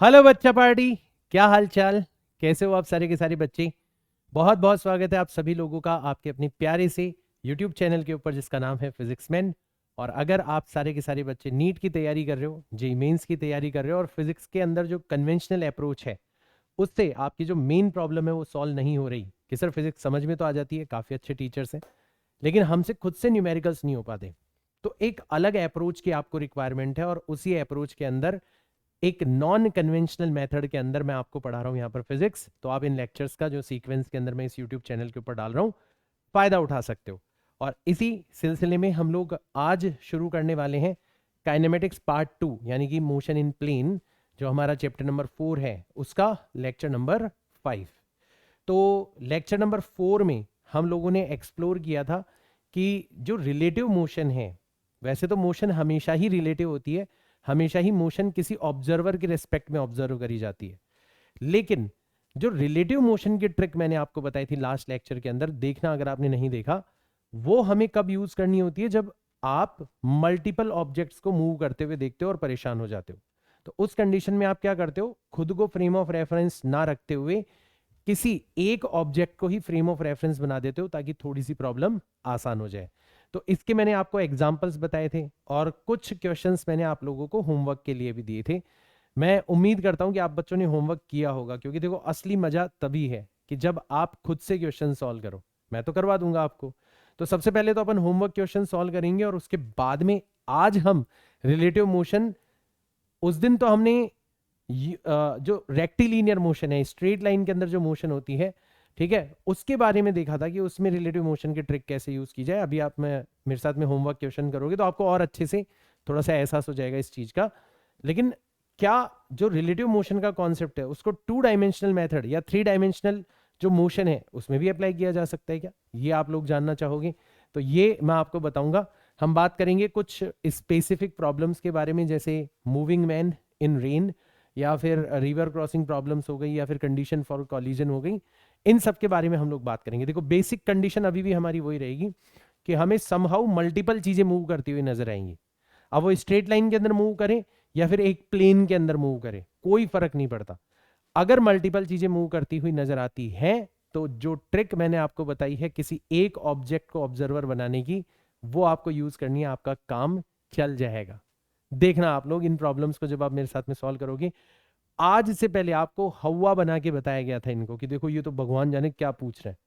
Hello बच्चा party, क्या हाल चाल। कैसे हो आप सारे के सारे बच्चे। बहुत बहुत स्वागत है आप सभी लोगों का आपके अपने प्यारे से यूट्यूब चैनल के ऊपर जिसका नाम है फिजिक्स मैन। और अगर आप सारे के सारे बच्चे नीट की तैयारी कर रहे हो, जेईई मेंस की तैयारी कर रहे हो और फिजिक्स के अंदर जो कन्वेंशनल अप्रोच है उससे आपकी जो मेन प्रॉब्लम है वो सॉल्व नहीं हो रही, कि सर फिजिक्स समझ में तो आ जाती है, काफ़ी अच्छे टीचर्स हैं, लेकिन हमसे खुद से न्यूमेरिकल्स नहीं हो पाते, तो एक अलग अप्रोच की आपको रिक्वायरमेंट है। और उसी अप्रोच के अंदर एक नॉन कन्वेंशनल मेथड के अंदर मैं आपको पढ़ा रहा हूं यहाँ पर फिजिक्स। तो आप इन लेक्चर्स का जो सीक्वेंस के अंदर मैं इस यूट्यूब चैनल के ऊपर डाल रहा हूँ फायदा उठा सकते हो। और इसी सिलसिले में हम लोग आज शुरू करने वाले हैं काइनेमेटिक्स पार्ट 2, यानी कि मोशन इन प्लेन, जो हमारा चैप्टर नंबर 4 है उसका लेक्चर नंबर 5। तो लेक्चर नंबर 4 में हम लोगों ने एक्सप्लोर किया था कि जो रिलेटिव मोशन है, वैसे तो मोशन हमेशा ही रिलेटिव होती है, हमेशा ही मोशन किसी ऑब्जर्वर के रिस्पेक्ट में ऑब्जर्व करी जाती है, लेकिन जो रिलेटिव मोशन की ट्रिक मैंने आपको बताई थी लास्ट लेक्चर के अंदर, देखना अगर आपने नहीं देखा, वो हमें कब यूज करनी होती है, जब आप मल्टीपल ऑब्जेक्ट्स को मूव करते हुए देखते हो और परेशान हो जाते हो। तो उस कंडीशन में आप क्या करते हो, खुद को फ्रेम ऑफ रेफरेंस ना रखते हुए किसी एक ऑब्जेक्ट को ही फ्रेम ऑफ रेफरेंस बना देते हो, ताकि थोड़ी सी प्रॉब्लम आसान हो जाए। तो इसके मैंने आपको एग्जांपल्स बताए थे और कुछ क्वेश्चंस मैंने आप लोगों को होमवर्क के लिए भी दिए थे। मैं उम्मीद करता हूं कि आप बच्चों ने होमवर्क किया होगा, क्योंकि देखो असली मजा तभी है कि जब आप खुद से क्वेश्चन सॉल्व करो। मैं तो करवा दूंगा आपको। तो सबसे पहले तो अपन होमवर्क क्वेश्चन सॉल्व करेंगे और उसके बाद में आज हम रिलेटिव मोशन, उस दिन तो हमने जो रेक्टिलीनियर मोशन है, स्ट्रेट लाइन के अंदर जो मोशन होती है, ठीक है, उसके बारे में देखा था कि उसमें रिलेटिव मोशन की ट्रिक कैसे यूज की जाए। अभी आप मेरे साथ में होमवर्क क्वेश्चन करोगे तो आपको और अच्छे से थोड़ा सा एहसास हो जाएगा इस चीज का। लेकिन क्या जो रिलेटिव मोशन का कॉन्सेप्ट है उसको 2 डायमेंशनल मेथड या 3 डायमेंशनल जो मोशन है उसमें भी अप्लाई किया जा सकता है क्या, ये आप लोग जानना चाहोगे। तो ये मैं आपको बताऊंगा। हम बात करेंगे कुछ स्पेसिफिक प्रॉब्लम्स के बारे में, जैसे मूविंग मैन इन रेन, या फिर रिवर क्रॉसिंग प्रॉब्लम्स हो गई, या फिर कंडीशन फॉर कॉलिजन हो गई। इन सब के बारे में हम लोग बात करेंगे। देखो बेसिक कंडीशन अभी भी हमारी वही रहेगी कि हमें समहाउ मल्टीपल चीजें मूव करती हुई नजर आएंगी। अब वो स्ट्रेट लाइन के अंदर मूव करें या फिर एक प्लेन के अंदर मूव करें, कोई फर्क नहीं पड़ता। अगर मल्टीपल चीजें मूव करती हुई नजर आती हैं, तो जो ट्रिक मैंने आपको बताई है किसी एक ऑब्जेक्ट को ऑब्जर्वर बनाने की, वो आपको यूज करनी है, आपका काम चल जाएगा। देखना आप लोग इन प्रॉब्लम्स को जब आप मेरे साथ में सॉल्व करोगे। आज से पहले आपको हवा बना के बताया गया था इनको कि देखो ये तो भगवान जाने क्या पूछ रहे हैं,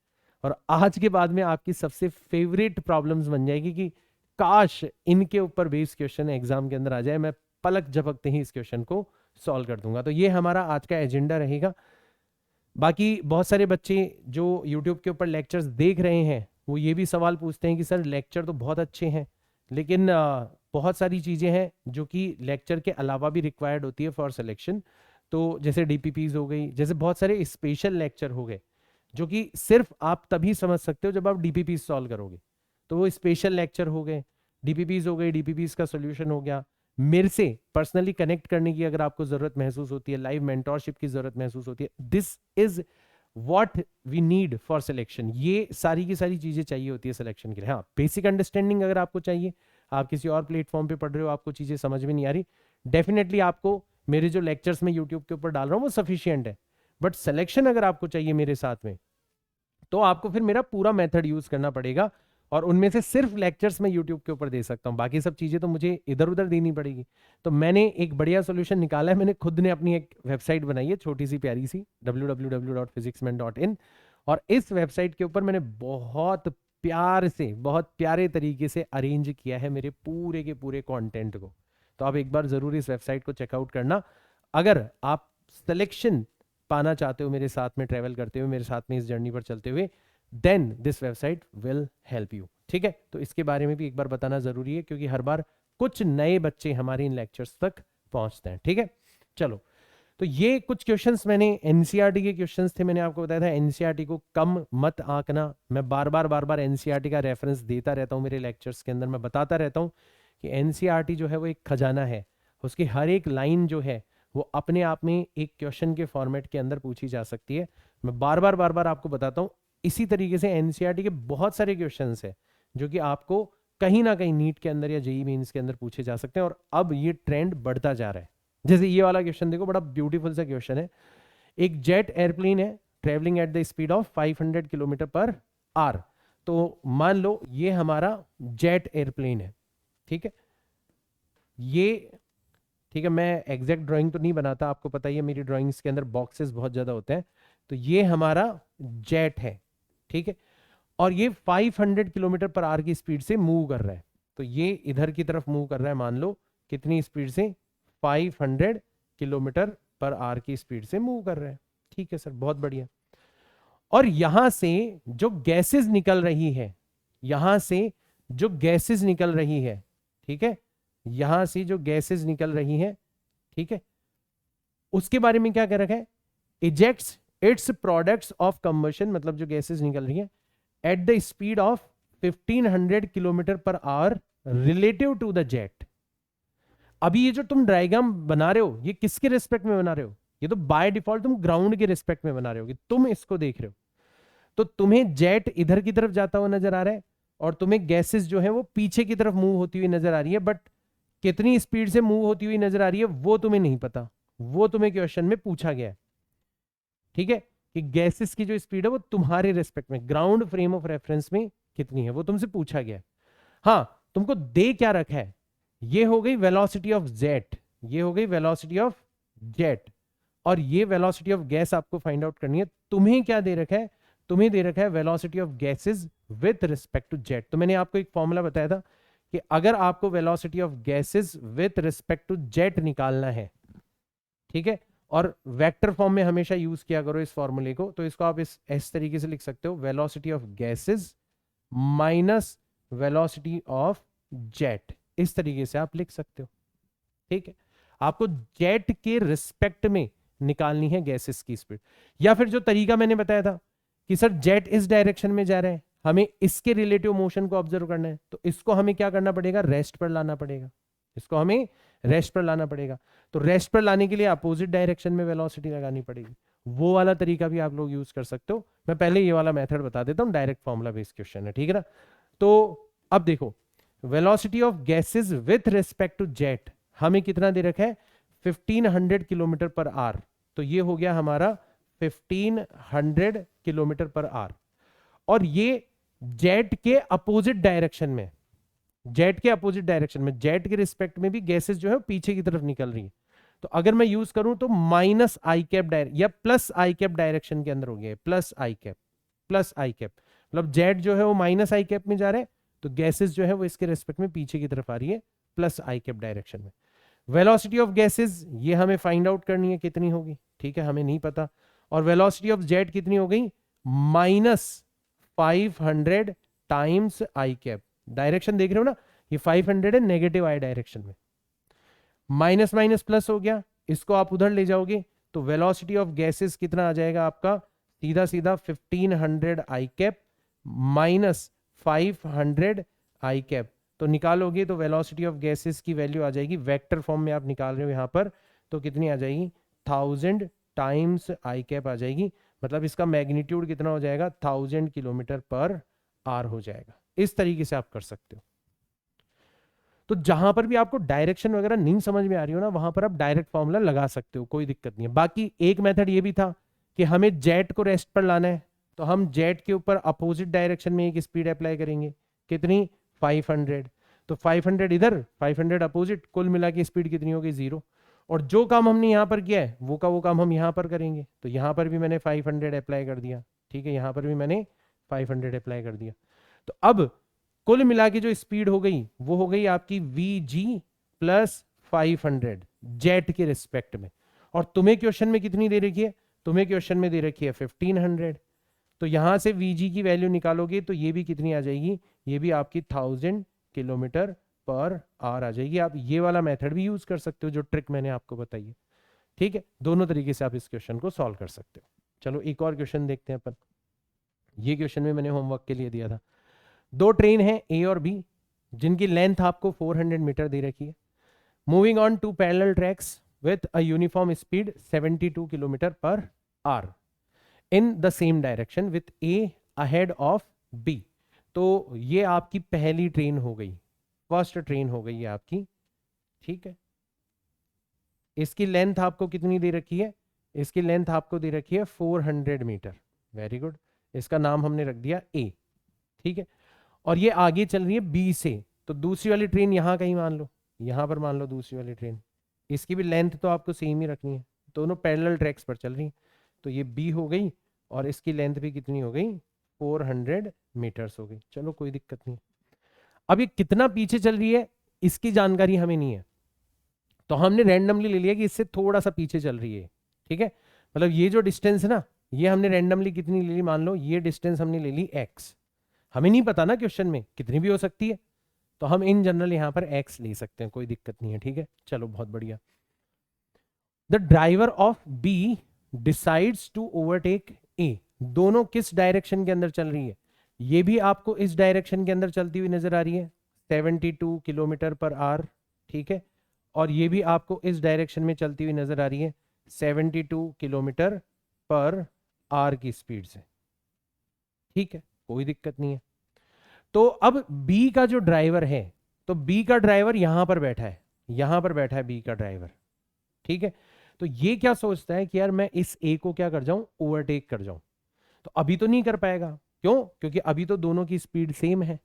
और आज के बाद में आपकी सबसे फेवरेट प्रॉब्लम्स बन जाएगी कि काश इनके ऊपर बेस्ड क्वेश्चन एग्जाम के अंदर आ जाए, मैं पलक झपकते ही इस क्वेश्चन को सॉल्व कर दूंगा। तो ये हमारा आज का एजेंडा रहेगा। बाकी बहुत सारे बच्चे जो यूट्यूब के ऊपर लेक्चर्स देख रहे हैं वो ये भी सवाल पूछते हैं कि सर लेक्चर तो बहुत अच्छे हैं, लेकिन बहुत सारी चीज़ें हैं जो कि लेक्चर के अलावा भी रिक्वायर्ड होती है फॉर सिलेक्शन। तो जैसे डीपीपीज हो गई, जैसे बहुत सारे स्पेशल लेक्चर हो गए जो कि सिर्फ आप तभी समझ सकते हो जब आप डीपीपीज सॉल्व करोगे। तो वो स्पेशल लेक्चर हो गए, डीपीपीज हो गई, डीपीपीज का सोल्यूशन हो गया। मेरे से पर्सनली कनेक्ट करने की अगर आपको जरूरत महसूस होती है, लाइव मेंटोरशिप की जरूरत महसूस होती है, this is what we need for selection. ये सारी की सारी चीजें चाहिए होती है सिलेक्शन के लिए। हाँ, बेसिक अंडरस्टैंडिंग अगर आपको चाहिए, आप किसी और प्लेटफॉर्म पे पढ़ रहे हो, आपको चीजें समझ में नहीं आ रही, डेफिनेटली आपको मेरे जो लेक्चर्स में यूट्यूब के ऊपर डाल रहा हूँ वो सफिशियंट है। बट सिलेक्शन अगर आपको चाहिए मेरे साथ में, तो आपको फिर मेरा पूरा मेथड यूज करना पड़ेगा। और उनमें से सिर्फ लेक्चर्स मैं यूट्यूब के ऊपर दे सकता हूँ, बाकी सब चीजें तो मुझे इधर उधर देनी पड़ेगी। तो मैंने एक बढ़िया सोल्यूशन निकाला है, मैंने खुद ने अपनी एक वेबसाइट बनाई है छोटी सी प्यारी सी, www.physicsman.in। और इस वेबसाइट के ऊपर मैंने बहुत प्यार से, बहुत प्यारे तरीके से अरेंज किया है मेरे पूरे के पूरे कंटेंट को। तो आप एक बार जरूर इस वेबसाइट को चेकआउट करना अगर आप सिलेक्शन पाना चाहते हो मेरे साथ में ट्रेवल करते हुए, मेरे साथ में इस जर्नी पर चलते हुए, then this website will help you. ठीक है, तो इसके बारे में भी एक बार बताना जरूरी है, क्योंकि हर बार कुछ नए बच्चे हमारे इन लेक्चर्स तक पहुंचते हैं। ठीक है, चलो। तो ये कुछ क्वेश्चंस मैंने एनसीईआरटी के क्वेश्चंस थे, मैंने आपको बताया था एनसीईआरटी को कम मत आंकना। मैं बार बार एनसीईआरटी का रेफरेंस देता रहता हूं मेरे लेक्चर्स के अंदर, मैं बताता रहता हूं कि एनसीईआरटी जो है वो एक खजाना है, उसकी हर एक लाइन जो है वो अपने आप में एक क्वेश्चन के फॉर्मेट के अंदर पूछी जा सकती है। मैं बार बार आपको बताता हूं। इसी तरीके से एनसीईआरटी के बहुत सारे क्वेश्चंस है जो कि आपको कहीं ना कहीं नीट के अंदर या जेईई मेंस के अंदर पूछे जा सकते हैं, और अब ये ट्रेंड बढ़ता जा रहा है। जैसे ये वाला क्वेश्चन देखो, बड़ा ब्यूटीफुल सा क्वेश्चन है। एक जेट एयरप्लेन है travelling at the speed of 500 kilometre per our. तो मान लो ये हमारा जेट एयरप्लेन है, ठीक है। ये ठीक है, मैं एग्जैक्ट ड्राइंग तो नहीं बनाता, आपको पता ही है मेरी ड्राइंग्स के अंदर बॉक्सेस बहुत ज्यादा होते हैं। तो ये हमारा जेट है, ठीक है, और ये 500 किलोमीटर पर आवर की स्पीड से मूव कर रहा है। तो ये इधर की तरफ मूव कर रहा है, मान लो कितनी स्पीड से, 500 किलोमीटर पर आवर की स्पीड से मूव कर रहा है। ठीक है सर, बहुत बढ़िया। और यहां से जो गैसेस निकल रही है, यहां से जो गैसेस निकल रही है, ठीक है, यहां से जो गैसेस निकल रही है, ठीक है, उसके बारे में क्या कह रखा है, ejects its products of combustion, मतलब जो गैसेस निकल रही है at the speed of 1500 kilometre per hour relative to the jet. अभी ये जो तुम डायग्राम बना रहे हो, ये किसके रिस्पेक्ट में बना रहे हो, ये तो बाय डिफॉल्ट तुम ग्राउंड के रिस्पेक्ट में बना रहे हो कि तुम इसको देख रहे हो। तो तुम्हें जेट इधर की तरफ जाता हुआ नजर आ रहा है और तुम्हें गैसेस जो है वो पीछे की तरफ मूव होती हुई नजर आ रही है, बट कितनी स्पीड से मूव होती हुई नजर आ रही है वो तुम्हें नहीं पता, वो तुम्हें क्वेश्चन में पूछा गया है, ठीक है, कि गैसेस की जो स्पीड है वो तुम्हारे रेस्पेक्ट में ग्राउंड फ्रेम ऑफ रेफरेंस में कितनी है, वो तुमसे पूछा गया है। हाँ, तुमको दे क्या रखा है, ये हो गई वेलोसिटी ऑफ जेट, ये हो गई वेलोसिटी ऑफ जेट, और ये वेलोसिटी ऑफ गैस आपको फाइंड आउट करनी है। तुम्हें क्या दे रखा है, तुम्हें दे रखा है velocity of gases with respect to jet. तो मैंने आपको एक फॉर्मूला बताया था कि अगर आपको velocity of gases with respect to jet निकालना है, ठीक है, और वेक्टर फॉर्म में हमेशा यूज किया करो इस फॉर्मूले को, तो इसको आप इस तरीके से लिख सकते हो, velocity of gases minus velocity of jet, इस तरीके से आप लिख सकते हो, ठीक है। आपको जेट के रिस्पेक्ट में निकालनी है गैसेस की स्पीड। या फिर जो तरीका मैंने बताया था कि सर जेट इस डायरेक्शन में जा रहा है, हमें इसके रिलेटिव मोशन को ऑब्जर्व करना है, तो इसको हमें क्या करना पड़ेगा, रेस्ट पर लाना पड़ेगा, इसको हमें रेस्ट पर लाना पड़ेगा। तो रेस्ट पर लाने के लिए अपोजिट डायरेक्शन में वेलोसिटी लगानी पड़ेगी। वो वाला तरीका भी आप लोग यूज कर सकते हो। मैं पहले ये वाला मेथड बता देता हूं, डायरेक्ट फॉर्मुला बेस्ड क्वेश्चन है, ठीक है ना। तो अब देखो, velocity of gases with respect to jet हमें कितना दे रखा है, 1500 किलोमीटर पर आवर। तो ये हो गया हमारा 1500 किलोमीटर पर आवर, और ये जेट के अपोजिट डायरेक्शन में, जेट के अपोजिट डायरेक्शन में, जेट के रिस्पेक्ट में भी गैसेस जो है पीछे की तरफ निकल रही है। तो अगर मैं यूज करूं तो माइनस आई कैप या प्लस आई कैप डायरेक्शन के अंदर हो गया, प्लस आई कैप, प्लस आई कैप, मतलब जेट जो है वो माइनस आई कैप में जा रहा है, तो गैसेस जो है वो इसके रेस्पेक्ट में पीछे की तरफ आ रही है प्लस आई कैप डायरेक्शन में। वेलोसिटी ऑफ गैसेस ये हमें फाइंड आउट करनी है कितनी होगी, ठीक है, हमें नहीं पता। और वेलोसिटी ऑफ जेट कितनी हो गई, minus 500 times I cap, direction देख रहे हो ना, ये 500 है नेगेटिव आई डायरेक्शन में, माइनस माइनस प्लस हो गया, इसको आप उधर ले जाओगे तो वेलोसिटी ऑफ गैसेस कितना आ जाएगा आपका, सीधा सीधा 1500 आई कैप माइनस 500 आई कैप। तो निकालोगे तो वेलोसिटी ऑफ गैसेस की वैल्यू आ जाएगी, वेक्टर फॉर्म में आप निकाल रहे हो यहां पर, तो कितनी आ जाएगी, 1000 टाइम्स आई कैप आ जाएगी। मतलब इसका मैग्नीट्यूड कितना हो जाएगा, 1000 किलोमीटर पर आवर हो जाएगा। इस तरीके से आप कर सकते हो। तो जहां पर भी आपको डायरेक्शन वगैरह नहीं समझ में आ रही हो ना, वहां पर आप डायरेक्ट फॉर्मूला लगा सकते हो, कोई दिक्कत नहीं है। बाकी एक मेथड ये भी था कि हमें जेट को रेस्ट पर लाना है, तो हम जेट के ऊपर अपोजिट डायरेक्शन में एक स्पीड अप्लाई करेंगे, कितनी, 500। तो 500 इधर, 500 अपोजिट, कुल मिला के स्पीड कितनी होगी, 0। और जो काम हमने यहां पर किया है वो काम हम यहां पर करेंगे। तो यहां पर भी मैंने 500 अप्लाई कर दिया, ठीक है, यहां पर भी मैंने 500 अप्लाई कर दिया। तो अब कुल मिला के जो स्पीड हो गई वो हो गई आपकी वीजी प्लस 500 जेट के रिस्पेक्ट में। और तुम्हें क्वेश्चन में कितनी दे रखी है, तुम्हें क्वेश्चन में दे रखी है 1500। तो यहां से वीजी की वैल्यू निकालोगे तो ये भी कितनी आ जाएगी, ये भी आपकी 1000 किलोमीटर पर आवर आ जाएगी। आप ये वाला मेथड भी यूज कर सकते हो जो ट्रिक मैंने आपको बताई है, ठीक है। दोनों तरीके से आप इस क्वेश्चन को सॉल्व कर सकते हो। चलो एक और क्वेश्चन देखते हैं अपन। ये क्वेश्चन में मैंने होमवर्क के लिए दिया था। दो ट्रेन है ए और बी जिनकी लेंथ आपको 400 मीटर दे रखी है, moving on two parallel tracks with a uniform speed 72 kilometre per hour in the same direction with A ahead of B. तो ये आपकी पहली ट्रेन हो गई, फर्स्ट ट्रेन हो गई है आपकी, ठीक है। इसकी लेंथ आपको कितनी दे रखी है, इसकी लेंथ आपको दे रखी है 400 मीटर। वेरी गुड, इसका नाम हमने रख दिया ए, ठीक है। और ये आगे चल रही है बी से, तो दूसरी वाली ट्रेन यहां कहीं मान लो, यहां पर मान लो दूसरी वाली ट्रेन, इसकी भी लेंथ तो आपको सेम ही रखनी है, दोनों पैरेलल ट्रैक्स पर चल रही हैं। तो ये बी हो गई और इसकी लेंथ भी कितनी हो गई, 400 मीटर्स हो गई। चलो कोई दिक्कत नहीं। अब ये कितना पीछे चल रही है इसकी जानकारी हमें नहीं है, तो हमने रैंडमली ले लिया कि इससे थोड़ा सा पीछे चल रही है, ठीक है। मतलब ये जो डिस्टेंस है ना, ये हमने रैंडमली कितनी ले ली, मान लो ये डिस्टेंस हमने ले ली x, हमें नहीं पता ना क्वेश्चन में कितनी भी हो सकती है, तो हम इन जनरल यहां पर x ले सकते हैं, कोई दिक्कत नहीं है, ठीक है। चलो बहुत बढ़िया। The driver of B decides to overtake A, दोनों किस डायरेक्शन के अंदर चल रही है, ये भी आपको इस डायरेक्शन के अंदर चलती हुई नजर आ रही है 72 किलोमीटर पर आवर, ठीक है। और ये भी आपको इस डायरेक्शन में चलती हुई नजर आ रही है 72 किलोमीटर पर आवर की स्पीड से, ठीक है, कोई दिक्कत नहीं है। तो अब बी का जो ड्राइवर है, तो बी का ड्राइवर यहां पर बैठा है, यहां पर बैठा है बी का ड्राइवर, ठीक है। तो ये क्या सोचता है कि यार मैं इस ए को क्या कर जाऊं, ओवरटेक कर जाऊं। तो अभी तो नहीं कर पाएगा, क्यों, क्योंकि अभी तो दोनों की स्पीड सेम है।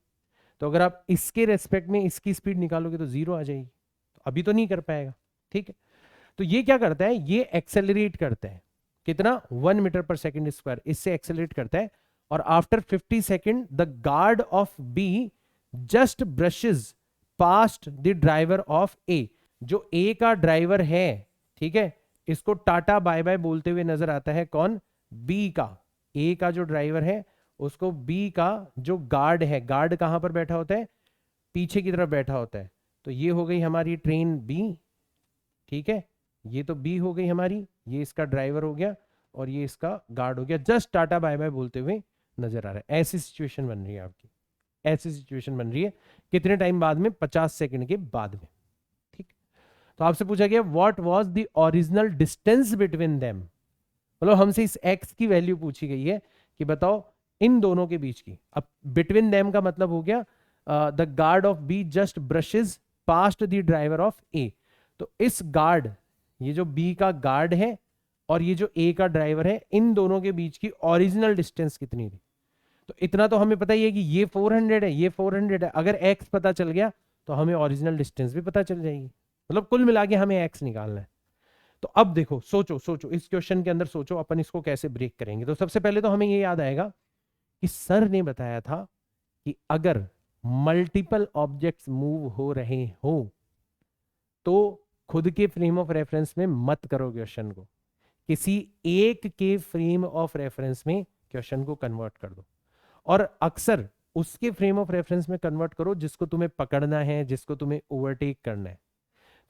तो अगर आप इसके रेस्पेक्ट में इसकी स्पीड निकालोगे तो जीरो आ जाएगी, तो अभी तो नहीं कर पाएगा, ठीक है। तो ये क्या करता है, ये एक्सेलरेट करता है, कितना, 1 मीटर पर सेकेंड स्क्वायर, इससे एक्सेलरेट करता है। और after 50 second the guard of B just brushes past the driver of A, जो ए का ड्राइवर है, ठीक है, इसको टाटा बाय बाय बोलते हुए नजर आता है, कौन, बी का, ए का जो ड्राइवर है उसको बी का जो गार्ड है, गार्ड कहां पर बैठा होता है, पीछे की तरफ बैठा होता है। तो ये हो गई हमारी ट्रेन बी, ठीक है, ये तो बी हो गई हमारी, ये इसका ड्राइवर हो गया और ये इसका गार्ड हो गया, जस्ट टाटा बाय बाय बोलते हुए नजर आ रहा है। ऐसी सिचुएशन बन रही है आपकी, ऐसी सिचुएशन बन रही है, कितने टाइम बाद में, 50 सेकंड के बाद में, ठीक। तो आपसे पूछा गया what was the original distance between them, मतलब हमसे इस x की वैल्यू पूछी गई है कि बताओ इन दोनों के बीच की। अब बिटवीन देम का मतलब हो गया the guard of B just brushes past the driver of A, तो इस गार्ड, ये जो बी का गार्ड है और ये जो ए का ड्राइवर है, इन दोनों के बीच की ओरिजिनल डिस्टेंस कितनी थी। तो इतना तो हमें पता ही है कि ये 400 है, ये 400 है, अगर x पता चल गया तो हमें ओरिजिनल डिस्टेंस भी पता चल जाएगी, मतलब कुल मिला के हमें x निकालना है। तो अब देखो, सोचो सोचो इस क्वेश्चन के अंदर, सोचो अपन इसको कैसे ब्रेक करेंगे। तो सबसे पहले तो हमें ये याद आएगा कि सर ने बताया था कि अगर मल्टीपल ऑब्जेक्ट्स मूव हो रहे हो तो खुद के फ्रेम ऑफ रेफरेंस में मत करो क्वेश्चन को, किसी एक के फ्रेम ऑफ रेफरेंस में क्वेश्चन को कन्वर्ट कर दो, और अक्सर उसके फ्रेम ऑफ रेफरेंस में कन्वर्ट करो जिसको तुम्हें पकड़ना है, जिसको तुम्हें ओवरटेक करना है।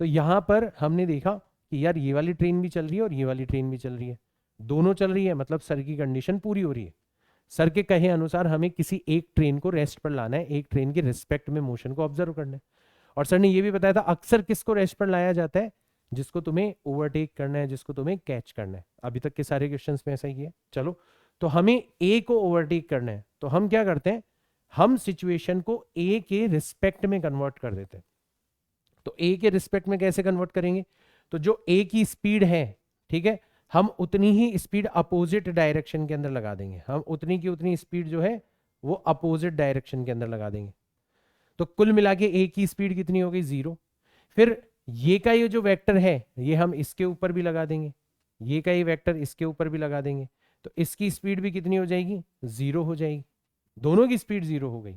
तो यहां पर हमने देखा कि यार ये वाली ट्रेन भी चल रही है और ये वाली ट्रेन भी चल रही है, दोनों चल रही है, मतलब सर की कंडीशन पूरी हो रही है। सर के कहे अनुसार हमें किसी एक ट्रेन को रेस्ट पर लाना है, एक ट्रेन के रिस्पेक्ट में मोशन को ऑब्जर्व करना है। और सर ने ये भी बताया था अक्सर किसको रेस्ट पर लाया जाता है, जिसको तुम्हें ओवरटेक करना है, जिसको तुम्हें कैच करना है। अभी तक के सारे क्वेश्चंस में ऐसा ही है। चलो, तो हमें ए को ओवरटेक करना है, तो हम क्या करते हैं, हम सिचुएशन को ए के रिस्पेक्ट में कन्वर्ट कर देते हैं। तो ए के रिस्पेक्ट में कैसे कन्वर्ट करेंगे, तो जो ए की स्पीड है, ठीक है, हम उतनी ही स्पीड अपोजिट डायरेक्शन के अंदर लगा देंगे, हम उतनी की उतनी स्पीड जो है वो अपोजिट डायरेक्शन के अंदर लगा देंगे। तो कुल मिला के ए की स्पीड कितनी हो गई, 0। फिर ये का ये जो वेक्टर है ये हम इसके ऊपर भी लगा देंगे, ये का ये वेक्टर इसके ऊपर भी लगा देंगे, तो इसकी स्पीड भी कितनी हो जाएगी, 0 हो जाएगी। दोनों की स्पीड 0 हो गई।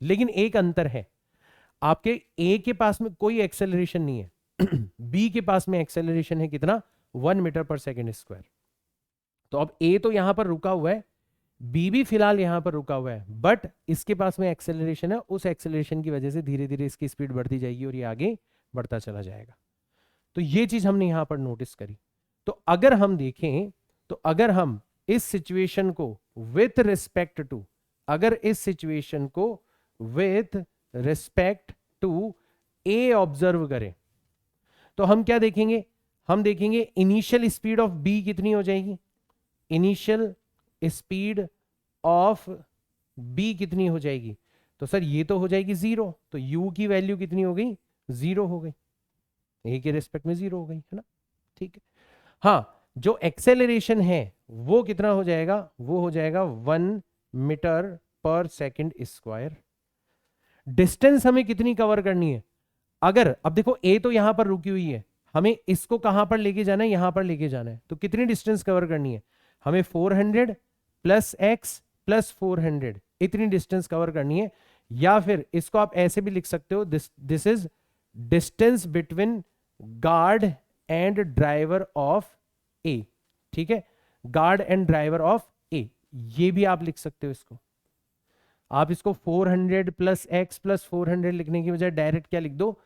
लेकिन एक अंतर है, आपके ए के पास में कोई एक्सेलरेशन नहीं है बी के पास में एक्सेलरेशन है, कितना, 1 मीटर पर सेकेंड स्क्वायर। तो अब ए तो यहां पर रुका हुआ है, बी भी फिलहाल यहां पर रुका हुआ है, बट इसके पास में एक्सेलरेशन है, उस एक्सेलरेशन की वजह से धीरे धीरे इसकी स्पीड बढ़ती जाएगी और ये आगे बढ़ता चला जाएगा। तो ये चीज हमने यहां पर नोटिस करी। तो अगर हम देखें, तो अगर हम इस सिचुएशन को विथ रिस्पेक्ट टू, अगर इस सिचुएशन को with respect to A observe करें, तो हम क्या देखेंगे, हम देखेंगे इनिशियल स्पीड ऑफ बी कितनी हो जाएगी, इनिशियल स्पीड ऑफ बी कितनी हो जाएगी, तो सर ये तो हो जाएगी 0, तो u की वैल्यू कितनी हो गई, 0 हो गई, ए के रिस्पेक्ट में 0 हो गई, है ना। ठीक है। हाँ, जो एक्सेलरेशन है वो कितना हो जाएगा, वो हो जाएगा 1 मीटर पर सेकंड स्क्वायर। डिस्टेंस हमें कितनी कवर करनी है, अगर अब देखो ए तो यहां पर रुकी हुई है, हमें इसको कहां पर लेके जाना है, यहां पर लेके जाना है, तो कितनी डिस्टेंस कवर करनी है, हमें 400 प्लस एक्स प्लस 400 इतनी डिस्टेंस कवर करनी है। या फिर इसको आप ऐसे भी लिख सकते हो, this is distance between guard and driver of A. ठीक है, guard and driver of A, ये भी आप लिख सकते हो इसको। आप इसको 400 प्लस एक्स प्लस 400 लिखने की बजाय डायरेक्ट क्या लिख दो,